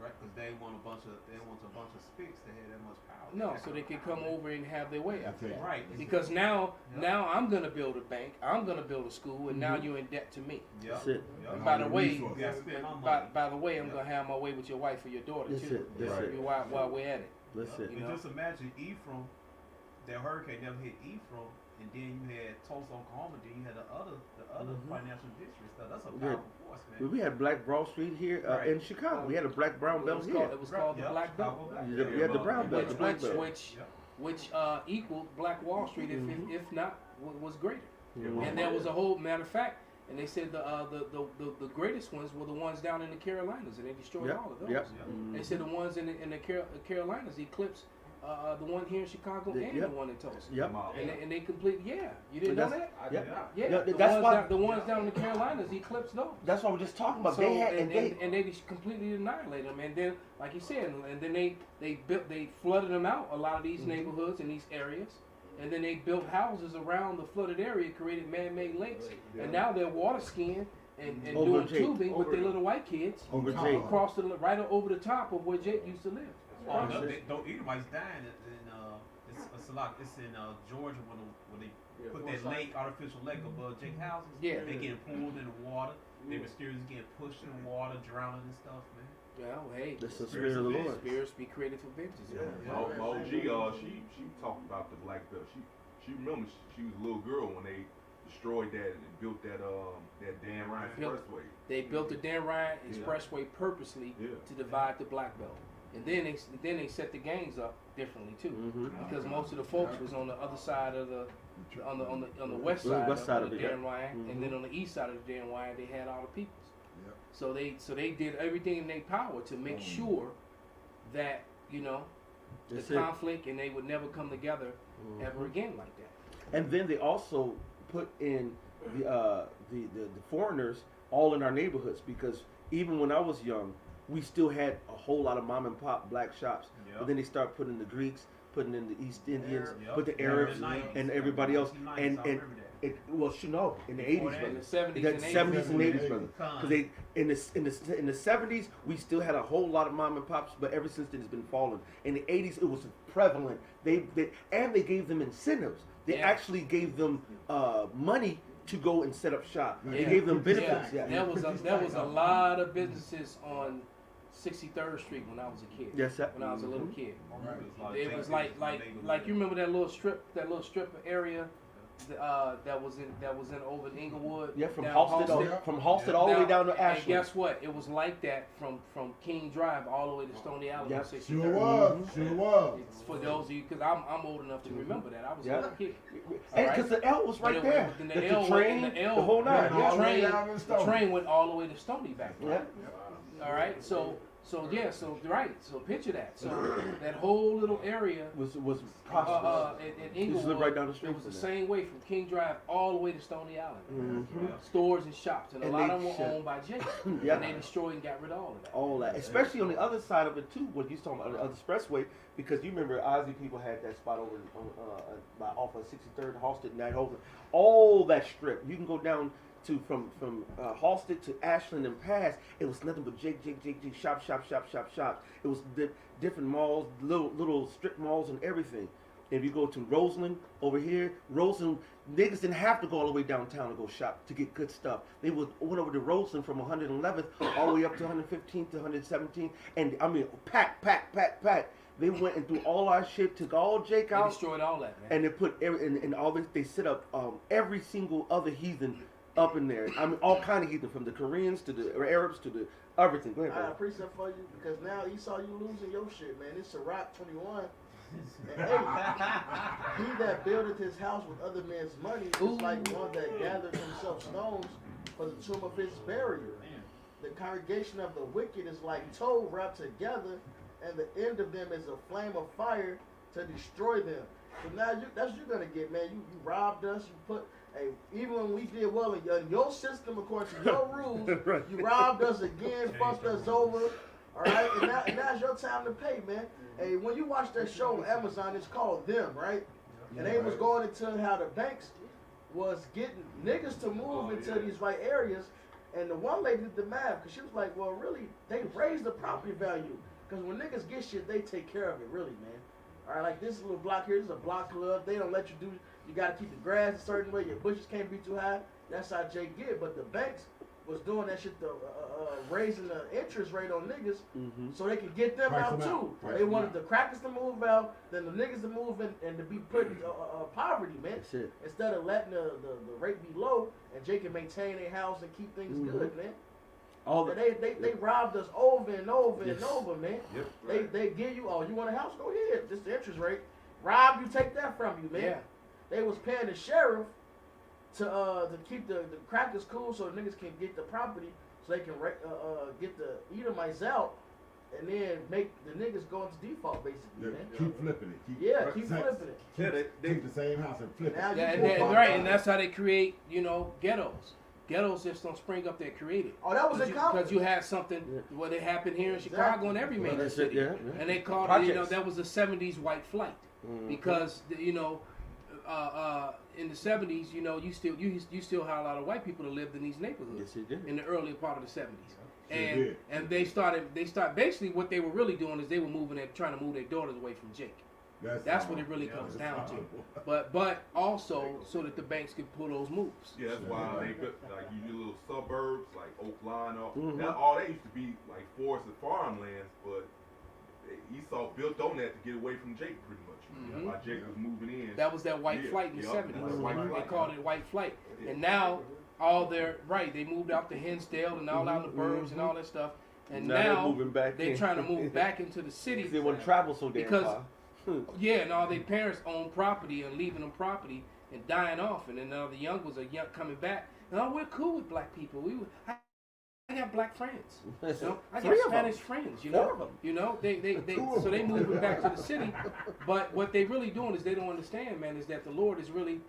Right? Because they want a bunch of spicks that had that much power. No, so they can come over and have their way after that. Right. Because now I'm gonna build a bank, I'm gonna build a school, and now you're in debt to me. Yeah. That's it. And by the way, You gotta spend my money. by the way, I'm gonna have my way with your wife or your daughter That's too. it. That's it. While we're at it. That's it. You And know? just imagine Ephraim, that hurricane never hit Ephraim, and then you had Tulsa, Oklahoma, then you had the other financial districts. So that's a We had- powerful force, man. We had Black Broad Street here Right. in Chicago. We had a Black Brown Belt here. It was called the Black Belt. We had the Brown Belt, the Black Belt. Which equaled Black Wall Street, if not was greater. Mhm. And there was a whole matter of fact, and they said the greatest ones were the ones down in the Carolinas, and they destroyed Yep, all of those. yep. They said the ones in the Carolinas eclipsed the one here in Chicago and Yep. the one in Tulsa. Yep. And they complete. Yeah, you didn't know But that? that's- yeah. Yeah, Yeah, the that's ones why- down, the ones down in the Carolinas eclipsed those. That's what we're just talking about. So, They had and they just completely annihilated them, and then, like you said, and then they flooded them out, a lot of these neighborhoods and these areas, and then they built houses around the flooded area, created man-made lakes, and now they're water skiing and Over doing Jake. tubing with their little white kids Over Jake. across right over the top of where Jake used to live. Oh, no, don't Edomites dying it's in Georgia when they put that lake, artificial lake above Jake houses. Yeah. They getting pulled in the water. They mysteriously getting pushed in the water, drowning and stuff, man. Yeah, well, hey, That's the spirit of the Lord. Spirits be created for vengeance. My OG, she talked about the Black Belt. She remembers she was a little girl when they destroyed that and built that Dan Ryan Expressway. They built the Dan Ryan Expressway purposely to divide the Black Belt, and then they set the gangs up differently too, because most of the folks was on the other side of on the west side of the Dan Ryan, and then on the east side of the Dan Ryan they had all the peoples. So they did everything in their power to make sure that the conflict and they would never come together ever again like that. And then they also put in the foreigners all in our neighborhoods, because even when I was young, we still had a whole lot of mom and pop black shops. But then they start putting the Greeks, putting in the East Indians, put the Arabs and everybody else, and in the 80s, brother. In the 70s The and 70s and 80s, brother. Because they in the 70s we still had a whole lot of mom and pops, but ever since then it's been falling. In the 80s it was prevalent. They gave them incentives. They actually gave them money to go and set up shop. They gave them benefits. Yeah. There was a lot of businesses on 63rd Street when I was a kid. Yes, sir. When I was a little kid. Right. It was like you remember that little strip area that was in over in Inglewood. Yeah, from down Halsted all the way down to Ashland. And guess what? It was like that from King Drive all the way to Stony Alley. Yep. 63rd. Sure was. It's for those of you, because I'm old enough to remember that. I was a little kid. And because the L was right there. Then The L train, went, the whole nine. the train went all the way to Stony back. Right? Yeah. All right, so picture that. So that whole little area was prosperous. in Inglewood, lived right down the street it was the from same way from King Drive all the way to Stony Island. Mm-hmm. Stores and shops, and a And lot they of them were shut- owned by Jake. Yeah. And they destroyed and got rid of all of that. All that, especially on the other side of it too. What you talking about on the other expressway? Because you remember, Ozzy people had that spot over off of 63rd, Halsted, and that whole all that strip. You can go down to from Halsted to Ashland and past. It was nothing but Jake, shop. It was different malls, little strip malls and everything. If you go to Roseland over here, Roseland niggas didn't have to go all the way downtown to go shop to get good stuff. They went over to Roseland from 111th all the way up to 115th to 117th, and I mean pack. They went and threw all our shit, took all Jake out. They destroyed all that, man. And they put and all this. They set up every single other heathen up in there. I mean, all kind of heathen, from the Koreans to the Arabs to the everything. Go ahead, I brother. appreciate for you, because now Esau, you losing your shit, man. It's Sirach 21. And hey, he that buildeth his house with other men's money is like one that gathered himself stones for the tomb of his burial. The congregation of the wicked is like tow wrapped together, and the end of them is a flame of fire to destroy them. So now that's what you're gonna get, man. You robbed us. You put, hey, even when we did well in your system according to your rules, Right. you robbed us again, fucked us over. All right, and now it's your time to pay, man. Hey, when you watch that show on Amazon, it's called Them, right? And they was going into how the banks was getting niggas to move into these right areas. And the one lady did the math, because she was like, well, really, they raised the property value. Because when niggas get shit, they take care of it, really, man. All right, like this little block here, this is a block club. They don't let you do, you got to keep the grass a certain way. Your bushes can't be too high. That's how Jake get. But the banks was doing that shit, raising the interest rate on niggas so they could get them out too. They wanted the crackers to move out, then the niggas to move in and to be put in poverty, man. That's it. Instead of letting the rate be low and Jake can maintain their house and keep things good, man. All the, They robbed us over and over Yes. and over, man. Yep. They give you, oh, you want a house? Go ahead. This is the interest rate. Rob you, take that from you, man. Yeah. They was paying the sheriff to keep the crackers cool so the niggas can get the property so they can get the Edomites out and then make the niggas go into default, basically, man. Keep flipping it. Keep flipping it. Yeah, Keep the same house and flip Now it. you And that's how they create, ghettos. Ghettos just don't spring up, they're created. Oh, that was in Compton. Because you had something what it happened here in Chicago and every major that's it, city. yeah. And they called Projects. that was the 70s white flight. Because, in the 70s, you still had a lot of white people that lived in these neighborhoods Yes, it did. in the early part of the 70s. did. And they started basically what they were really doing is they were trying to move their daughters away from Jake. That's what it really comes down to. But also so that the banks could pull those moves. Yeah, that's why they put like your little suburbs like Oakland. All that used to be like forested farmlands, but Esau built on that to get away from Jake pretty much. That's why Jake was moving in. That was that white flight in the 70s. That was white They flight. called it white flight. Yeah. And now they moved out to Hinsdale and all out in the burbs and all that stuff. And Now they're now moving back they're in. trying to move back into the city. They want to travel so damn Because far. and all their parents own property and leaving them property and dying off, and then the young ones are coming back. No, we're cool with black people. I got black friends. I got Three of Spanish them. friends. Four of them. So they moving back to the city. But what they really doing is they don't understand, man, is that the Lord is really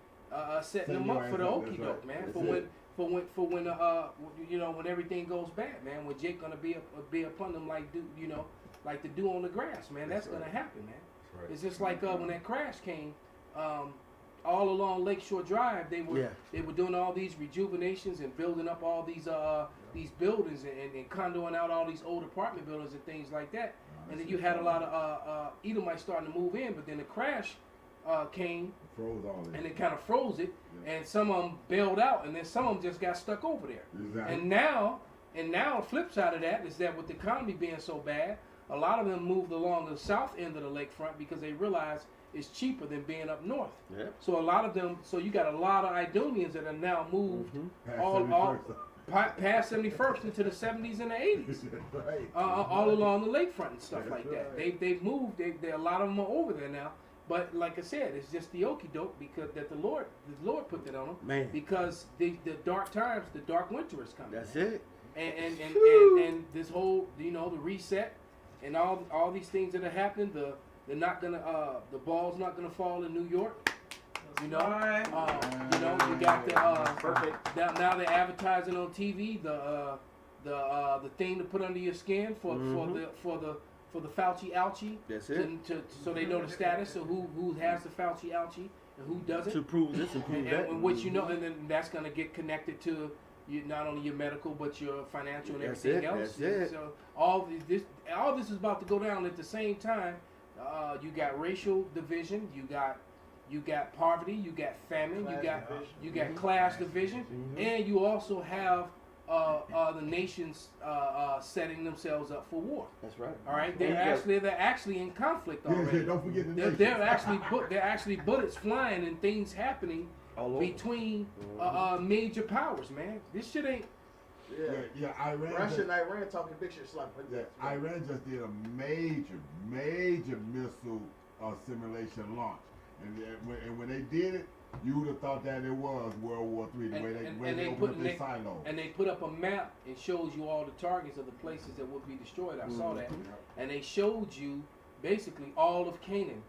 setting them up for the okie doke, man. For when when everything goes bad, man. When Jake gonna be upon them like the dew on the grass, man. That's gonna happen, man. It's just like when that crash came, all along Lakeshore Drive, they were doing all these rejuvenations and building up all these buildings and condoing out all these old apartment buildings and things like that. And then you had a lot of Edomites starting to move in, but then the crash came Froze all that. and it kind of froze it, and some of them bailed out, and then some of them just got stuck over there. Exactly. And now the flip side of that is that with the economy being so bad, a lot of them moved along the south end of the lakefront because they realized it's cheaper than being up north. Yep. So a lot of them, so you got a lot of Idumeans that are now moved all past 71st into the 70s and the 80s, Right. all along the lakefront and stuff like that. They've moved. A lot of them are over there now. But like I said, it's just the okie doke because that the Lord put that on them. Man. Because the dark times, the dark winter is coming. That's it. And this whole the reset and all these things that are happening, they're not gonna the ball's not gonna fall in New York. You got the now they're advertising on TV the thing to put under your skin for the Fauci ouchie. That's it. So they know the status of who has the Fauci ouchie and who doesn't. To prove this and prove that. And which and then that's gonna get connected to not only your medical but your financial and That's everything it, else. that's it. So all this is about to go down at the same time. You got racial division. You got poverty. You got famine. You got class division, and you also have the nations setting themselves up for war. That's right. All right, they're actually in conflict already. Don't forget the nations. They're actually bullets flying and things happening between major powers, man. This shit ain't. Iran. Russia and Iran talking big shit like Iran just did a major missile simulation launch, and when they did it, you would have thought that it was World War III, the way they opened up their silos. And they put up a map and shows you all the targets of the places that would be destroyed. I saw that. And they showed you basically all of Canaan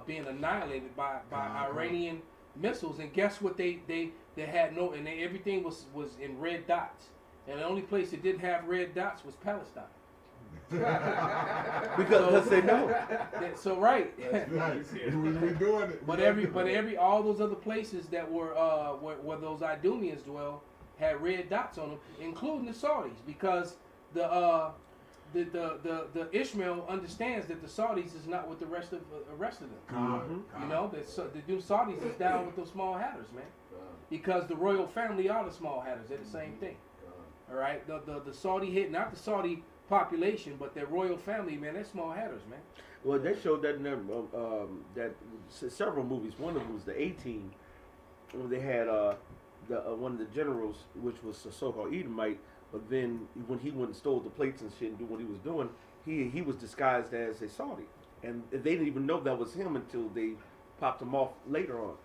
being annihilated by Iranian missiles. And guess what? They had no, and everything was in red dots. And the only place that didn't have red dots was Palestine. because they know. So right. That's right. We're doing it. But all those other places that were where those Idumeans dwell had red dots on them, including the Saudis, because the Ishmael understands that the Saudis is not with the rest of them. You know, the Saudis is down with those small hatters, man, because the royal family are the small hatters. They're the same thing. All right, the Saudi hit, not the Saudi population, but their royal family, man, they're small hatters, man. Well, they showed that in that several movies. One of them was the A-Team. They had one of the generals, which was a so-called Edomite, but then when he went and stole the plates and shit and do what he was doing, he was disguised as a Saudi, and they didn't even know that was him until they popped him off later on.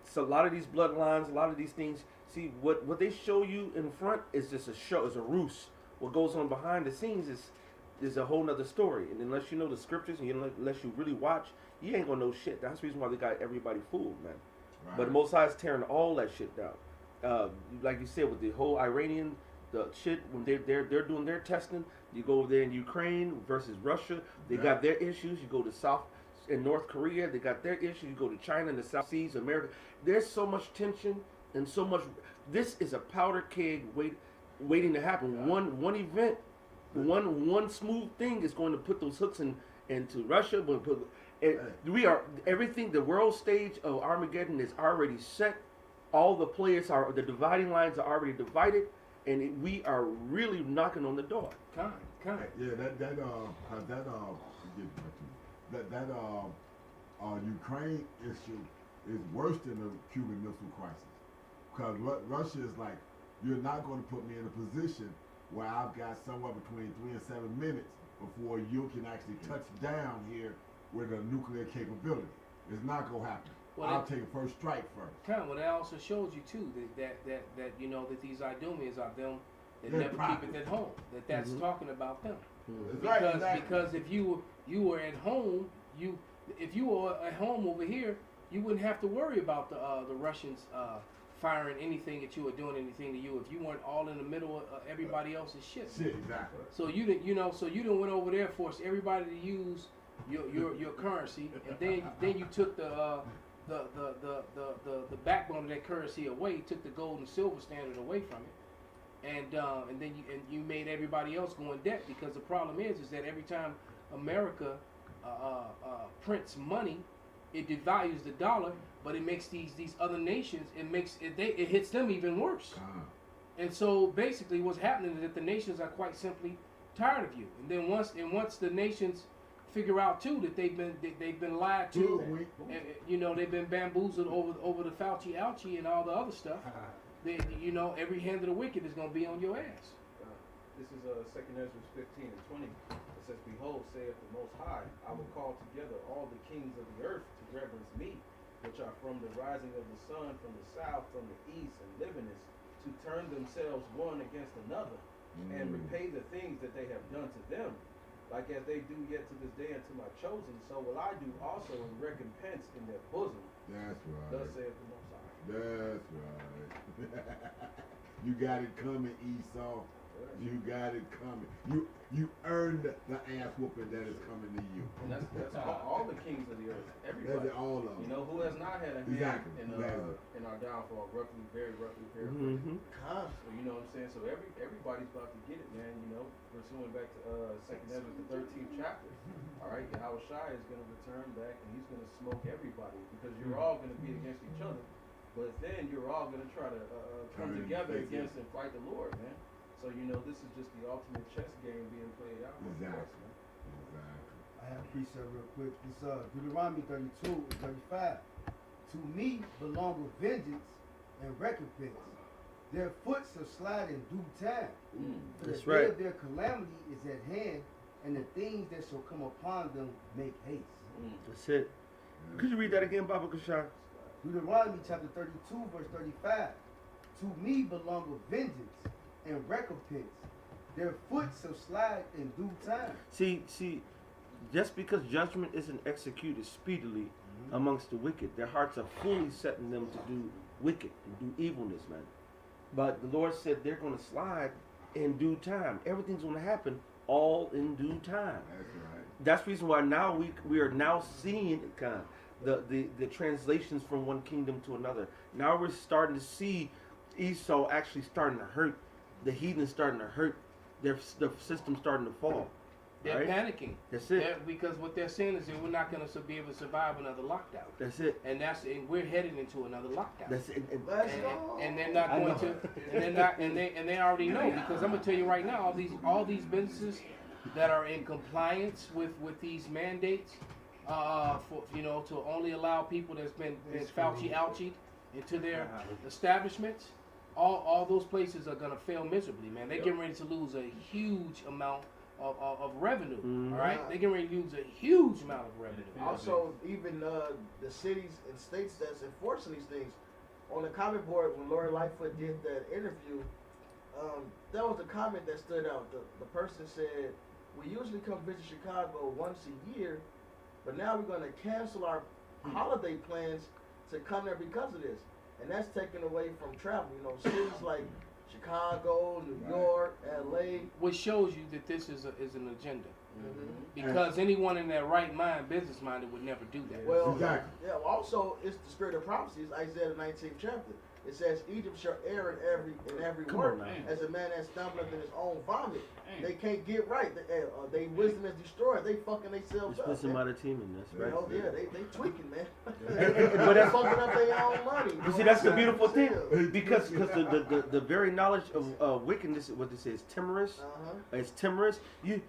So a lot of these bloodlines, a lot of these things. See, what they show you in front is just a show, is a ruse. What goes on behind the scenes is a whole nother story. And unless you know the scriptures and unless you really watch, you ain't gonna know shit. That's the reason why they got everybody fooled, man. Right. But the Most High is tearing all that shit down. Like you said, with the whole Iranian shit, when they're doing their testing, you go over there in Ukraine versus Russia, they got their issues. You go to South in North Korea, they got their issues. You go to China and the South Seas, America. There's so much tension and so much. This is a powder keg waiting to happen. One event, one smooth thing is going to put those hooks into Russia. We are everything. The world stage of Armageddon is already set. All the players the dividing lines are already divided, and we are really knocking on the door. Come. Yeah, Ukraine issue is worse than the Cuban Missile Crisis, because Russia is like, you're not going to put me in a position where I've got somewhere between 3 and 7 minutes before you can actually touch down here with a nuclear capability. It's not going to happen. Well, I'll take a first strike first. Well, that also shows you too that you know that these Idumeans are them that never keep it at home. That's talking about them. Because if you were at home, if you were at home over here, you wouldn't have to worry about the Russians firing anything at you or doing anything to you if you weren't all in the middle of everybody else's shit. Exactly. So you didn't went over there, forced everybody to use your currency, and then you took the backbone of that currency away, took the gold and silver standard away from it, and then you made everybody else go in debt, because the problem is that every time America prints money, it devalues the dollar, but it makes these other nations, it hits them even worse. And so basically what's happening is that the nations are quite simply tired of you. And then once the nations figure out too that they've been lied to, and, they've been bamboozled over the Fauci ouchie and all the other stuff, every hand of the wicked is going to be on your ass. This is 2 Ezra 15 and 20. It says, "Behold, saith the Most High, I will call together all the kings of the earth to reverence me, which are from the rising of the sun, from the south, from the east, and livingness, to turn themselves one against another, and repay the things that they have done to them. Like as they do yet to this day unto my chosen, so will I do also in recompense in their bosom. That's right. Thus saith the Most High." That's right. You got it coming, Esau. You got it coming. You earned the ass whooping that is coming to you. And that's all the kings of the earth. Everybody. That's all of them. You know who has not had a hand in our downfall? Very roughly paraphrased. So you know what I'm saying. So everybody's about to get it, man. Pursuing back to 2 Ezra the 13th chapter. All right, Yahweh Shai is going to return back, and he's going to smoke everybody, because you're all going to be against each other. But then you're all going to try to come together against and fight the Lord, man. So this is just the ultimate chess game being played out. Exactly. I have a precept real quick. This Deuteronomy 32 and 35. To me belong vengeance and recompense. Their foot shall slide in due time. For the day of their calamity is at hand, and the things that shall come upon them make haste. That's it. Could you read that again, Baba Kushar? Deuteronomy chapter 32, verse 35. To me belongeth vengeance and recompense. Their foot shall slide in due time. See, just because judgment isn't executed speedily amongst the wicked, their hearts are fully setting them to do wicked and do evilness, man. But the Lord said they're going to slide in due time. Everything's going to happen all in due time. That's right. That's the reason why now we are now seeing the translations from one kingdom to another. Now we're starting to see Esau actually starting to hurt, the heathen starting to hurt, the system starting to fall. They're right? panicking. That's it. Because what they're saying is that we're not going to be able to survive another lockdown. That's it. And we're headed into another lockdown. That's it. And they're not going to. And they're not. And they already know, because I'm going to tell you right now, all these businesses that are in compliance with these mandates, for to only allow people that's been Fauci ouchied into their establishments, all those places are going to fail miserably, man. They're getting ready to lose a huge amount of revenue. All right, they're getting ready to lose a huge amount of revenue. Also, even the cities and states that's enforcing these things, on the comment board when Lori Lightfoot did that interview, that was a comment that stood out. The person said, "We usually come visit Chicago once a year, but now we're going to cancel our holiday plans to come there because of this, and that's taken away from travel. Cities like Chicago, New York, LA." Which shows you that this is an agenda. Because anyone in their right mind, business minded, would never do that. Well, Exactly. yeah. Also, it's the spirit of prophecy. It's Isaiah the 19th chapter. It says, "Egypt shall err in every Come work, on now. as a man that stumbleth in his own vomit." They can't get right. They wisdom is destroyed. They fucking themselves Just up. put some man. other team in. That's right. Yeah, they tweaking, man. But They fucking up their own money. You see, that's the beautiful thing, because the very knowledge of wickedness, what this is, timorous. It's timorous. You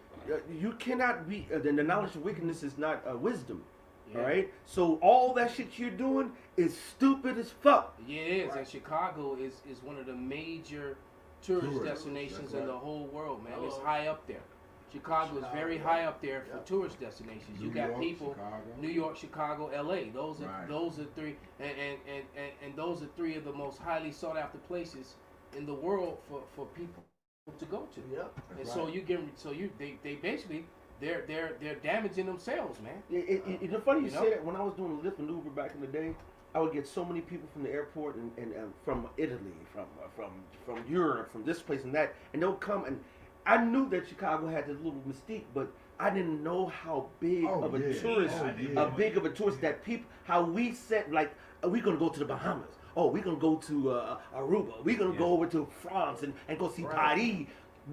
cannot be. The knowledge of wickedness is not wisdom. Yeah. All right. So all that shit you're doing is stupid as fuck. Yeah, it is. And Chicago is one of the major tourist destinations in the whole world, man. It's high up there. Chicago is very high up there for tourist destinations. You got people, New York, Chicago, LA. Those are three, and those are three of the most highly sought after places in the world for people to go to. Yep. And so they basically they're damaging themselves, man. It's funny you say that. When I was doing Lyft and Uber back in the day, I would get so many people from the airport and from Italy, from Europe, from this place and that, and they'll come, and I knew that Chicago had this little mystique, but I didn't know how big of a tourist, that people, how we said, like, we're gonna go to the Bahamas. Oh, we're gonna go to Aruba. We're gonna go over to France and go see Paris.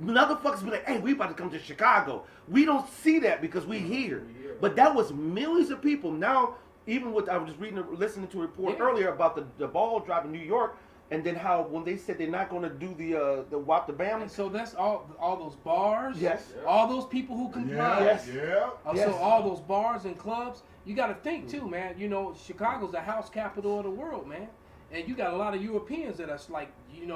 Motherfuckers be like, hey, we about to come to Chicago. We don't see that because we here. But that was millions of people. Now, even with, I was just listening to a report earlier about the ball drop in New York, and then how when they said they're not going to do the Wap the Bam. And so that's all those bars. Yes. All those people who comply. Yes. So all those bars and clubs. You got to think too, man. Chicago's the house capital of the world, man. And you got a lot of Europeans that are like,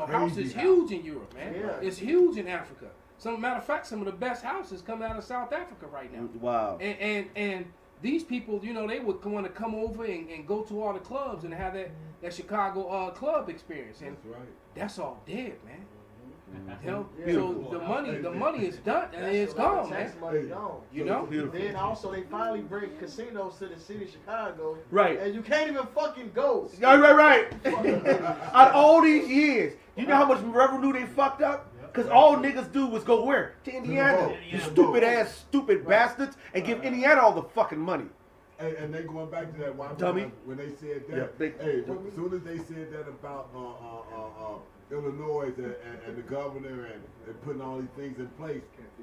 house is huge in Europe, man. Yeah. It's huge in Africa. Matter of fact, some of the best houses come out of South Africa right now. Wow. And these people, they would want to come over and go to all the clubs and have that Chicago club experience. And that's all dead, man. So the money is done and it's gone, man. Money gone. Then also they finally bring casinos to the city of Chicago. Right. And you can't even fucking go. Right. Out of all these years, you know how much revenue they fucked up? Because all niggas do was go where? To Indiana. You stupid bastards, and give Indiana all the fucking money. And they going back to that one Dummy. time when they said that. As soon as they said that about Illinois and the governor and putting all these things in place,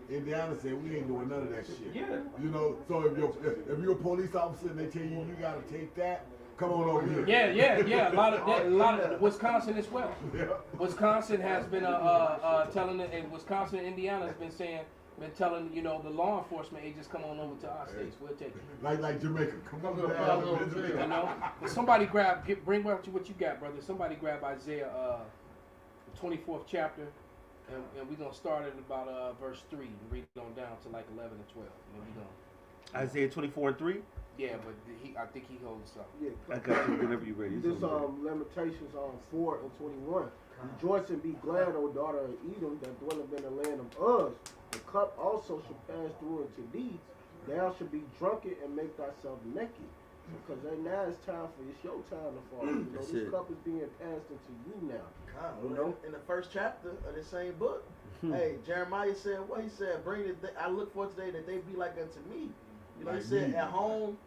Indiana said we ain't doing none of that shit. Yeah. So if you're a police officer and they tell you got to take that, come on over here. Yeah. A lot of Wisconsin as well. Yeah. Wisconsin has been telling it, and Wisconsin and Indiana has been telling the law enforcement agents, come on over to our states. We'll take it. Like Jamaica, come on down. But somebody bring what you got, brother. Somebody grab Isaiah, the 24th chapter, and we're gonna start at about verse 3 and read on down to like 11 and 12. And then we gonna Isaiah 24:3. Yeah, but I think he holds something. Yeah. I got you whenever you're ready. This Lamentations 4 and 21. Rejoice and be glad, O daughter of Edom, that dwelleth in the land of Uz. The cup also shall pass through into thee. Thou shalt be drunken and make thyself naked. Because now it's time for it's your time to fall. You know, this cup is being passed into you now. You know, in the first chapter of the same book, hey, Jeremiah said what he said. Bring it. I look for today that they be like unto me. You know, he said at home.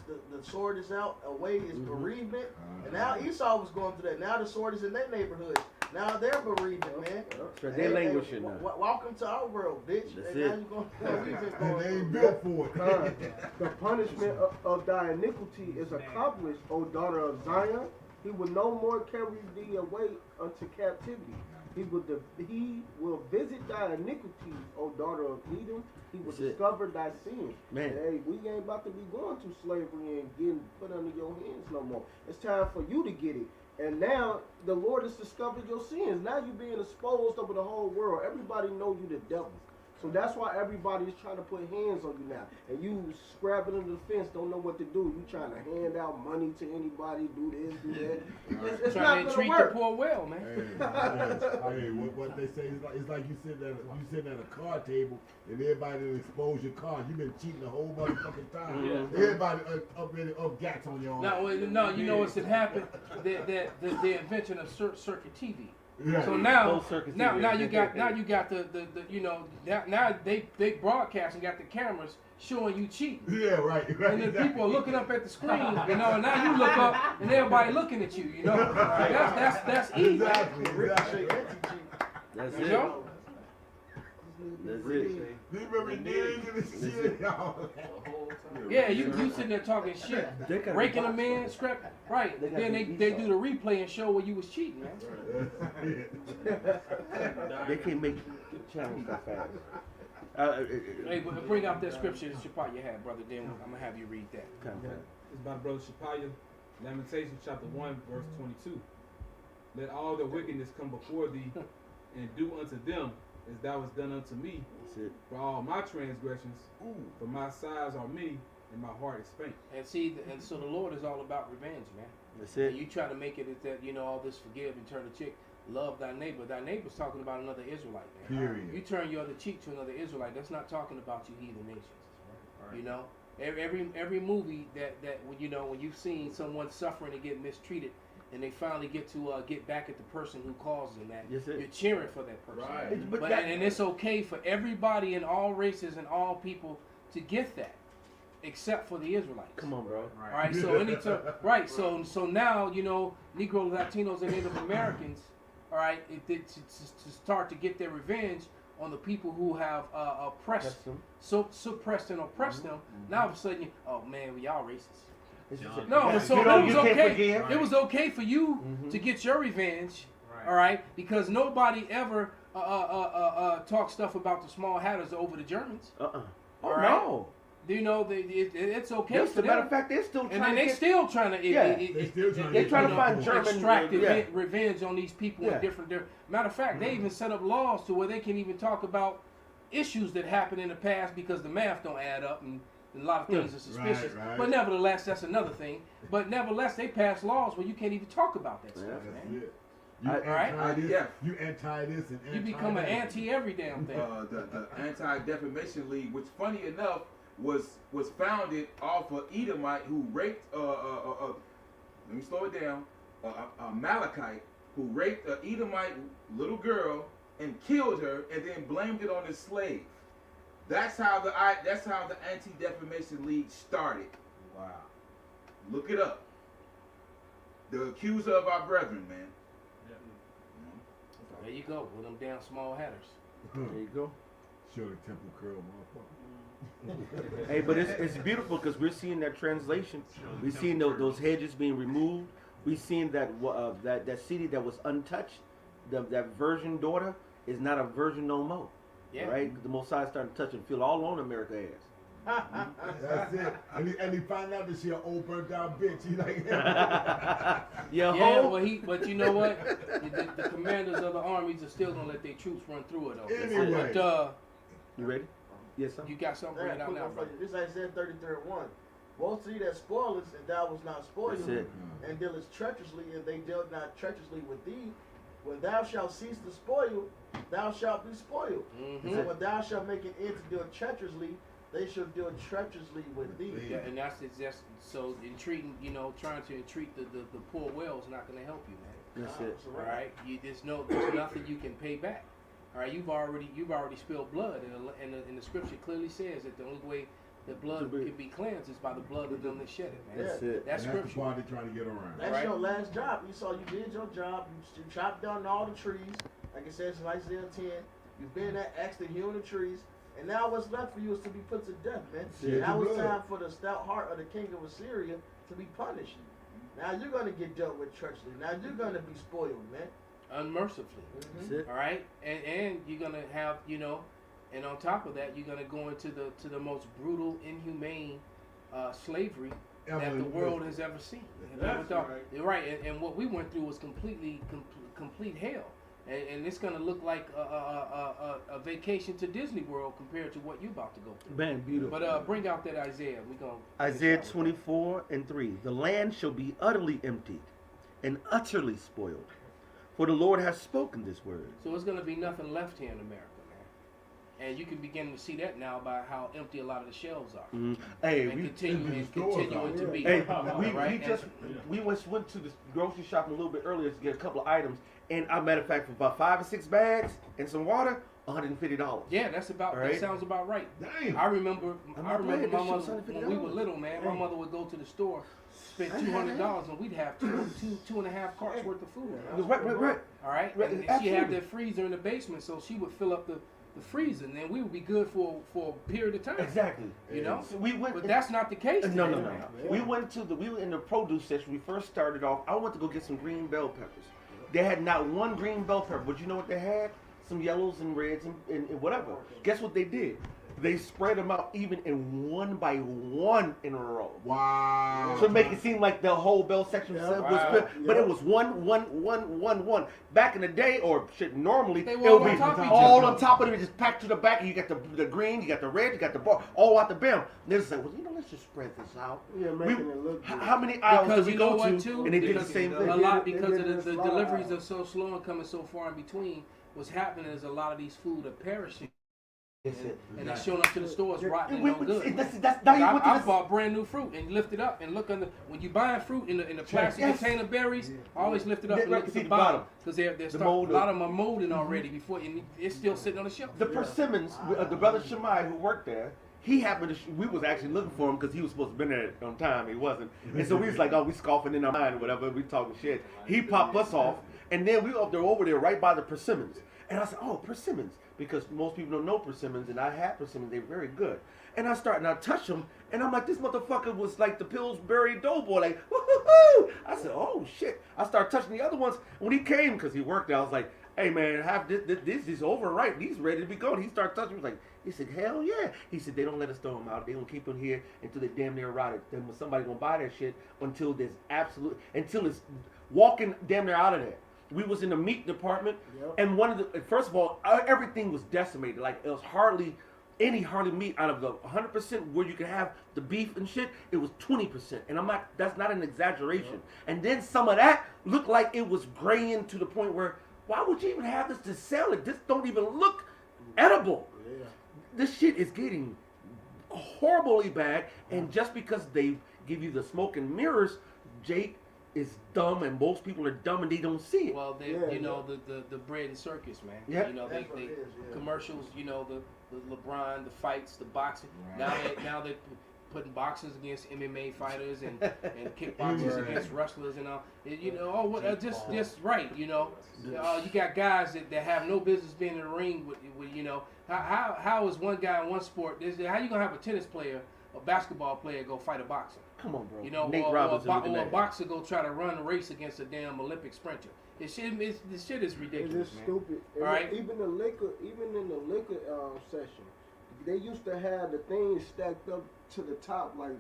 The sword is out, away is bereavement. And now Esau was going through that. Now the sword is in their neighborhood. Now they're bereavement, man. So they're languishing now. Welcome to our world, bitch. That's and it. now you're going They ain't built for it. The punishment of thy iniquity is accomplished, O daughter of Zion. He will no more carry thee away unto captivity. He will visit thy iniquities, O daughter of Edom. He will discover thy sins. Man. Hey, we ain't about to be going through slavery and getting put under your hands no more. It's time for you to get it. And now the Lord has discovered your sins. Now you're being exposed over the whole world. Everybody know you the devil. So that's why everybody is trying to put hands on you now. And you scrabbling under the fence, don't know what to do. You trying to hand out money to anybody, do this, do that. It's trying not to gonna treat work. the poor well, man. Hey, what they say is it's like you sitting at a card table and everybody that expose your card. You've been cheating the whole motherfucking time. Yeah. Everybody up gats on your own. No, you know what's happened? The invention of circuit TV. Yeah. So now you got the you know now they broadcast and got the cameras showing you cheating. Yeah, right. And then people are looking up at the screen, you know, and now you look up and everybody looking at you, you know. That's evil. Exactly. That's You it. know? That's it. You remember days and this shit, y'all. Yeah, you sitting there talking shit, They gotta raking be them in, scrap. Right. They gotta Then be they Esau. do the replay and show where you was cheating, man. They can't make channels that fast. Hey, but bring out that scripture that Shapaya had, brother. Then I'm gonna have you read that. It's by Brother Shapaya, Lamentations chapter 1, verse 22. Let all the wickedness come before thee, and do unto them as thou hast done unto me. That's it. For all my transgressions, for my sighs are many, and my heart is faint. And see, and so the Lord is all about revenge, man. That's it. And you try to make it as that, you know, all this forgive and turn the cheek, love thy neighbor. Thy neighbor's talking about another Israelite, man. Period. You turn your other cheek to another Israelite. That's not talking about you heathen nations. You know, every movie that you know, when you've seen someone suffering and get mistreated, and they finally get to get back at the person who caused them that, you're cheering for that person. Right. But and it's okay for everybody in all races and all people to get that, except for the Israelites. Come on, bro. All right. So anytime, right. So now you know, Negro, Latinos, and Native Americans. All right, to start to get their revenge on the people who have oppressed them, suppressed and oppressed them. Now all of a sudden, oh man, we all racist. No, but so it was okay. It was okay for you to get your revenge, all right, because nobody ever talked stuff about the small hatters over the Germans. Oh right? no. You know, it's okay Yes, for as a matter them. of fact, they're still trying And then to they get, still trying to. they're trying to find German extract yeah. revenge on these people in different. Matter of fact, they even set up laws to where they can even talk about issues that happened in the past because the math don't add up and a lot of things are suspicious. Right. But nevertheless, that's another thing. But nevertheless, they pass laws where you can't even talk about that stuff, That's man. it. You Right? anti this, Yeah. you anti this and You become an anti every damn thing. The Anti-Defamation League, which funny enough was founded off of Edomite who raped let me slow it down, a Malachite who raped an Edomite little girl and killed her and then blamed it on his slave. That's how the Anti-Defamation League started. Wow. Look it up. The accuser of our brethren, man. There you go, with them damn small hatters. There you go. Show the temple curl, motherfucker. Hey, but it's beautiful because we're seeing that translation. We're seeing those hedges being removed. We're seeing that that city that was untouched, that virgin daughter is not a virgin no more. Yeah. Right? The Messiah started to touch and feel all on America ass. That's it. And he found out that she an old burnt out bitch. He like, but you know what? The commanders of the armies are still gonna let their troops run through it though. Anyway. But you ready? Yes, sir. you got something Yeah, right out quick now, one for brother. you. This Isaiah 33:1. Woe to thee that spoilest, and thou was not spoiled, That's it. and dealest treacherously, and they dealt not treacherously with thee. When thou shalt cease to spoil, thou shalt be spoiled. And when thou shalt make an end to deal treacherously, they shall deal treacherously with thee. Yeah, and that's so entreating, trying to entreat the poor well is not going to help you, man. That's it. All right, there's nothing you can pay back. All right, you've already spilled blood, and the scripture clearly says that the only way that blood can be cleansed is by the blood of them that shed it, man. That's it. That's the scripture. part they're trying to get around. That's Right. your last job. Esau, you did your job. You chopped down all the trees, like it says in Isaiah 10. You've been that axe to heal the trees. And now what's left for you is to be put to death, man. Yeah, Now it's good. time for the stout heart of the king of Assyria to be punished. Now you're going to get dealt with treacherously. Now you're going to be spoiled, man. Unmercifully. That's it. All right, and you're gonna have, and on top of that, you're gonna go into the most brutal, inhumane slavery that the world has ever seen. That's Right, and what we went through was complete hell. And it's gonna look like a vacation to Disney World compared to what you're about to go through. Man, beautiful. But bring out that Isaiah. We gonna Isaiah 24:3. The land shall be utterly emptied and utterly spoiled, for the Lord has spoken this word. So it's gonna be nothing left here in America, man. And you can begin to see that now by how empty a lot of the shelves are. Hey, And we continuing to be. Hey, right? we went to the grocery shop a little bit earlier to get a couple of items, and a matter of fact, for about 5 or 6 bags and some water, $150. Yeah, that sounds about right. Damn. I remember my playing. mother That shit's when we were little, man. My mother would go to the store, spend $200, and we'd have two and a half carts worth of food. Right. All right, Right, and she absolutely. had that freezer in the basement, so she would fill up the freezer, and then we would be good for a period of time. Exactly. So we went. but that's not the case. No. today, man. We were in the produce section. We first started off. I went to go get some green bell peppers. They had not one green bell pepper, but you know what they had? Some yellows and reds and whatever. Guess what they did? They spread them out even in one by one in a row. Wow. To make it seem like the whole bell section was split, but it was one. Back in the day, or shit, normally They it were would all be on top of each all other. on top of it, just packed to the back, and you got the green, you got the red, you got the bar, all out the brim. And they just like, well, let's just spread this out. Yeah, making it look good. How many aisles Because did we you know go what, to? too? And they did the Because same a thing. lot They because did of this the slide. deliveries are so slow and coming so far in between. What's happening is a lot of these food are perishing. And they're showing up to the stores rotten and no good. That's now you went to I this. bought brand new fruit and lift it up and look under. When you buying fruit in the plastic Yes. container berries, always lift it up and Right, look at see the the bottom bottom. because they're The a mold lot of them are molding already before and it's still sitting on the shelf. The persimmons, the brother Shemai who worked there, he happened to. We was actually looking for him because he was supposed to be there on time. He wasn't, and so we was like, oh, we scoffing in our mind or whatever. We talking shit. He popped us off, and then we over there right by the persimmons. And I said, oh, persimmons, because most people don't know persimmons, and I had persimmons. They're very good. And I touch them, and I'm like, this motherfucker was like the Pillsbury Doughboy, like, woo-hoo-hoo. I said, oh shit. I started touching the other ones. When he came, because he worked there, I was like, hey man, this is overripe. These ready to be gone. He started touching me. He said, hell yeah. He said, they don't let us throw them out. They don't keep them here until they damn near rotted. Then when somebody gonna buy that shit until it's walking damn near out of there. We was in the meat department, and first of all, everything was decimated. Like it was hardly meat out of the 100% where you can have the beef and shit. It was 20%, and that's not an exaggeration. And then some of that looked like it was graying to the point where, why would you even have this to sell it? This don't even look edible. This shit is getting horribly bad, and just because they give you the smoke and mirrors, Jake is dumb, and most people are dumb, and they don't see it. Well, the bread and circus, man. Yeah. They commercials. The LeBron, the fights, the boxing. Now they're putting boxers against MMA fighters and kickboxers against wrestlers and all. Just right. You got guys that have no business being in the ring with how is one guy in one sport? How you gonna have a tennis player, a basketball player go fight a boxer? Come on, bro. Nate Robinson or a boxer go try to run a race against a damn Olympic sprinter. This shit is ridiculous, It's man. stupid. All right. Even in the liquor session, they used to have the things stacked up to the top like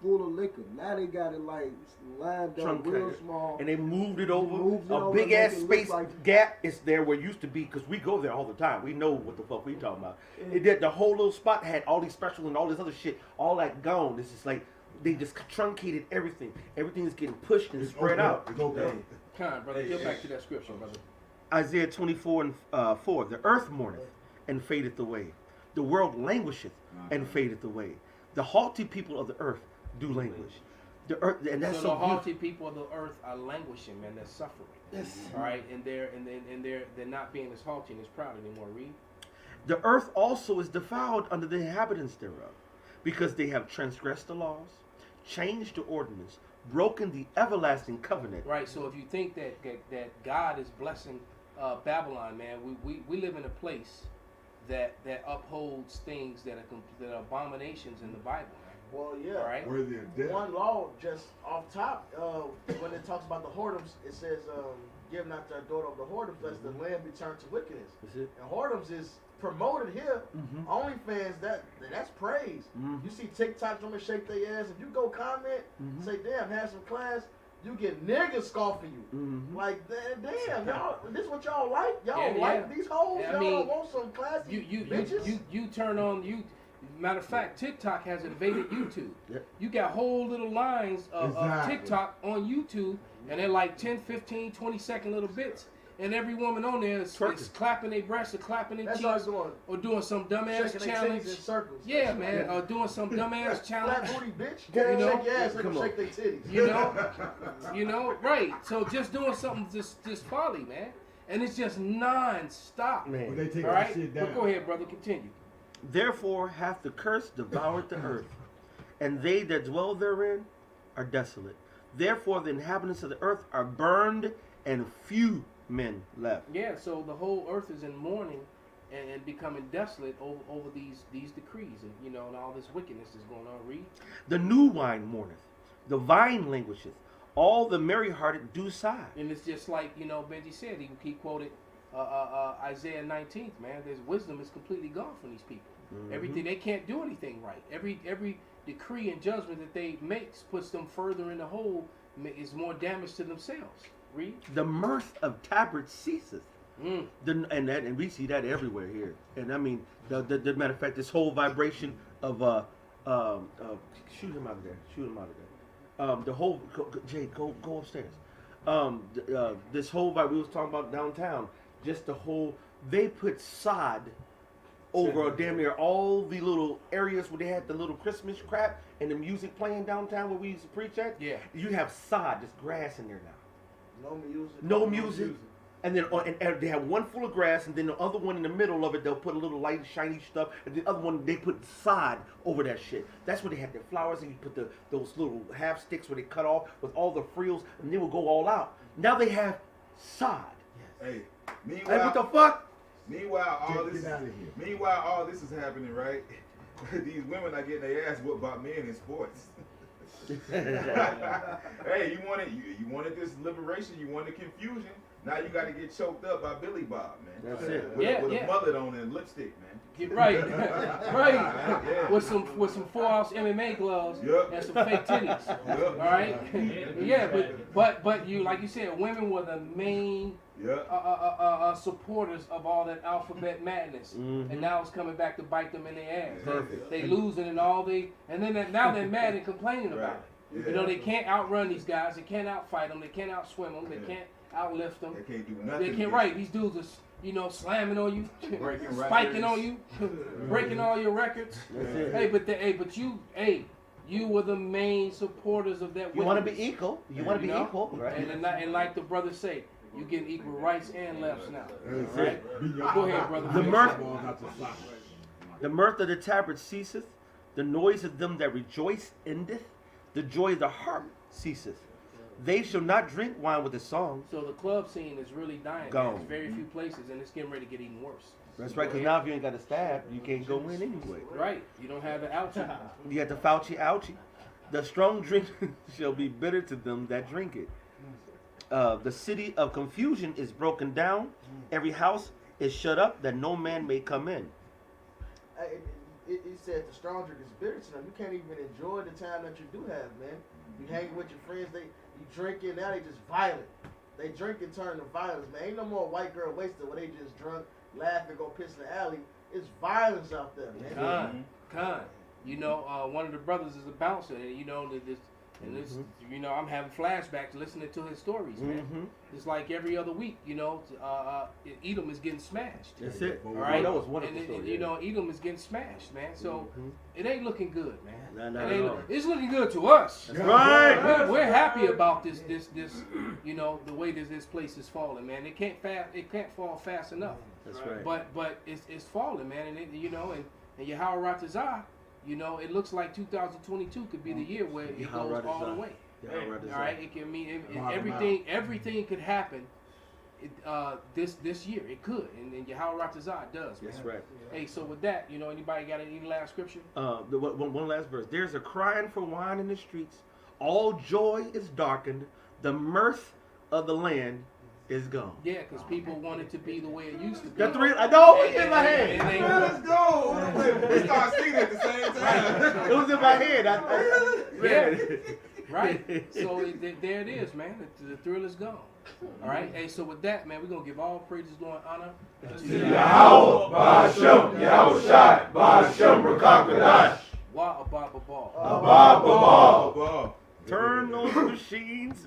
full of liquor. Now they got it like lined up real small. And they moved it over. to Big ass make it look space like- gap is there where it used to be, because we go there all the time. We know what the fuck we talking about. It did, the whole little spot had all these specials and all this other shit, all that gone. It's just like, they just truncated everything. Everything is getting pushed and It's spread okay. out. It's okay. Come on, brother. Get back to that scripture, brother. Isaiah 24:4. The earth mourneth and fadeth away. The world languisheth and fadeth away. The haughty people of the earth do languish. The earth, and that's So so the beautiful. haughty people of the earth are languishing, man. They're suffering. Yes. All right, and they're not being as haughty and as proud anymore. Read. The earth also is defiled under the inhabitants thereof, because they have transgressed the laws, changed the ordinance, broken the everlasting covenant. Right. So if you think that God is blessing Babylon, man, we live in a place that upholds things that are abominations in the Bible. Well, yeah. All right. Worthy of death. One law, just off top, when it talks about the whoredoms, it says, "Give not thy daughter of the whoredoms, lest the land be turned to wickedness." That's it. And whoredoms is promoted here. Mhm. OnlyFans, that's praise. Mhm. You see TikToks, women shake their ass. If you go comment, Mhm. say, "Damn, have some class," you get niggas scoffing you. Mhm. Like, damn, y'all, this what y'all like? Y'all Yeah, like yeah. these hoes? I Y'all mean, don't want some classy bitches? You turn on you. Matter of fact, TikTok has invaded YouTube. Yep. You got whole little lines of Exactly. TikTok on YouTube, and they're like 10, 15, 20-second little bits. And every woman on there is clapping their breasts or clapping their That's all cheeks doing. or doing some dumbass Shaking their challenge. titties in circles. Yeah, man, or doing some dumbass challenge. Flat booty bitch. You know? Shake your ass, let Come them on. shake their titties. You know, right? So just doing something just folly, man, and it's just non-stop. Man. But they take All that right, shit but down. go ahead, brother, continue. Therefore hath the curse devoured the earth, and they that dwell therein are desolate. Therefore the inhabitants of the earth are burned, and few men left. Yeah, so the whole earth is in mourning and becoming desolate over these decrees and and all this wickedness that's going on. Read. The new wine mourneth, the vine languisheth, all the merry-hearted do sigh. And it's just like Benji said. He quoted Isaiah 19th. Man, there's wisdom is completely gone from these people. Mhm. Everything, they can't do anything right. Every decree and judgment that they makes puts them further in the hole. Is more damage to themselves. Read. The mirth of tabrets ceaseth. Mm. And we see that everywhere here. And I mean, the matter of fact, this whole vibration of shoot him out of there, shoot him out of there. The whole Jay, go upstairs. This whole vibe we was talking about downtown. Just the whole they put sod over damn near all the little areas where they had the little Christmas crap and the music playing downtown where we used to preach at. Yeah. You have sod, just grass in there now. No music. No music. And then and they have one full of grass, and then the other one in the middle of it, they'll put a little light, shiny stuff, and the other one they put sod over that shit. That's where they had their flowers, and you put those little half sticks where they cut off with all the frills, and they will go all out. Now they have sod. Hey, Hey, what the fuck? Meanwhile, all Get this. out of here. Meanwhile, all this is happening, right? These women are getting their ass whooped by men in sports. Hey, you wanted this liberation, you wanted confusion. Now you got to get choked up by Billy Bob, man. That's it. With, Yeah, with yeah. a mullet on and lipstick, man. Get right, right. Yeah. With some 4-ounce MMA gloves Yup. and some fake titties. Yup. All right. Yeah, but you like you said, women were the main Yeah. supporters of all that alphabet madness, Mhm. and now it's coming back to bite them in their ass. Perfect. They losing and all and then now they're mad and complaining about it. Yeah. You know, they can't outrun these guys. They can't outfight them. They can't outswim them. They Yeah. can't outlift them. They can't do nothing. They can't. Right. These dudes are, slamming on you, Breaking spiking records. on you, breaking all your records. That's it. Hey, you were the main supporters of that. You want to be witness. equal. You want to be know? equal. Right. And like the brothers say, you get equal rights and lefts now. That's Right? it. Go ahead, brother. The mirth, Not the sock. the mirth of the tabret ceaseth, the noise of them that rejoice endeth, the joy of the harp ceaseth. They shall not drink wine with the song. So the club scene is really dying. Gone. There's very few places, and it's getting ready to get even worse. That's right, because now if you ain't got a stab, you can't go in anyway. Right. You don't have the ouchie. You got the Fauci ouchie. The strong drink shall be bitter to them that drink it. The city of confusion is broken down. Every house is shut up that no man may come in. It said the strong drink is bitter to them. You can't even enjoy the time that you do have, man. You hanging with your friends, you drinking, now they just violent. They drink and turn to violence, man. Ain't no more white girl wasted where they just drunk, laugh and go piss in the alley. It's violence out there, man. Con. You know, one of the brothers is a bouncer, and you know this, you know, I'm having flashbacks listening to his stories, man. It's like every other week, you know, Edom is getting smashed. That's it. All right, That was wonderful and, story, you yeah. know, Edom is getting smashed, man. So it ain't looking good, man. Not It ain't at all. it's looking good to us. That's right. We're happy about this, you know, the way that this place is falling, man. It can't fall fast enough. That's right. But it's falling, man, and it, you know, and Yahweh Ratazah, you know, it looks like 2022 could be the year where it goes all the way. All right, it can mean everything could happen. This year it could, and Yahweh Ratazah does. Man. That's right. Hey, so with that, you know, anybody got any last scripture? One last verse. There's a crying for wine in the streets. All joy is darkened. The mirth of the land is gone. Yeah, because people want it to be the way it used to be. The three, I know, it's in my head. Let's go. We start singing at the same time. It was in my head. Yeah. Right. So there it is, man. The thrill is gone. All right. Hey, so with that, man, we're gonna give all praises, glory, and honor to Yahweh, Ba'ashem, Yahweh Shai, Ba'ashem, Rakakadash. Wa Abba Babal. Abba, Babal. Turn those machines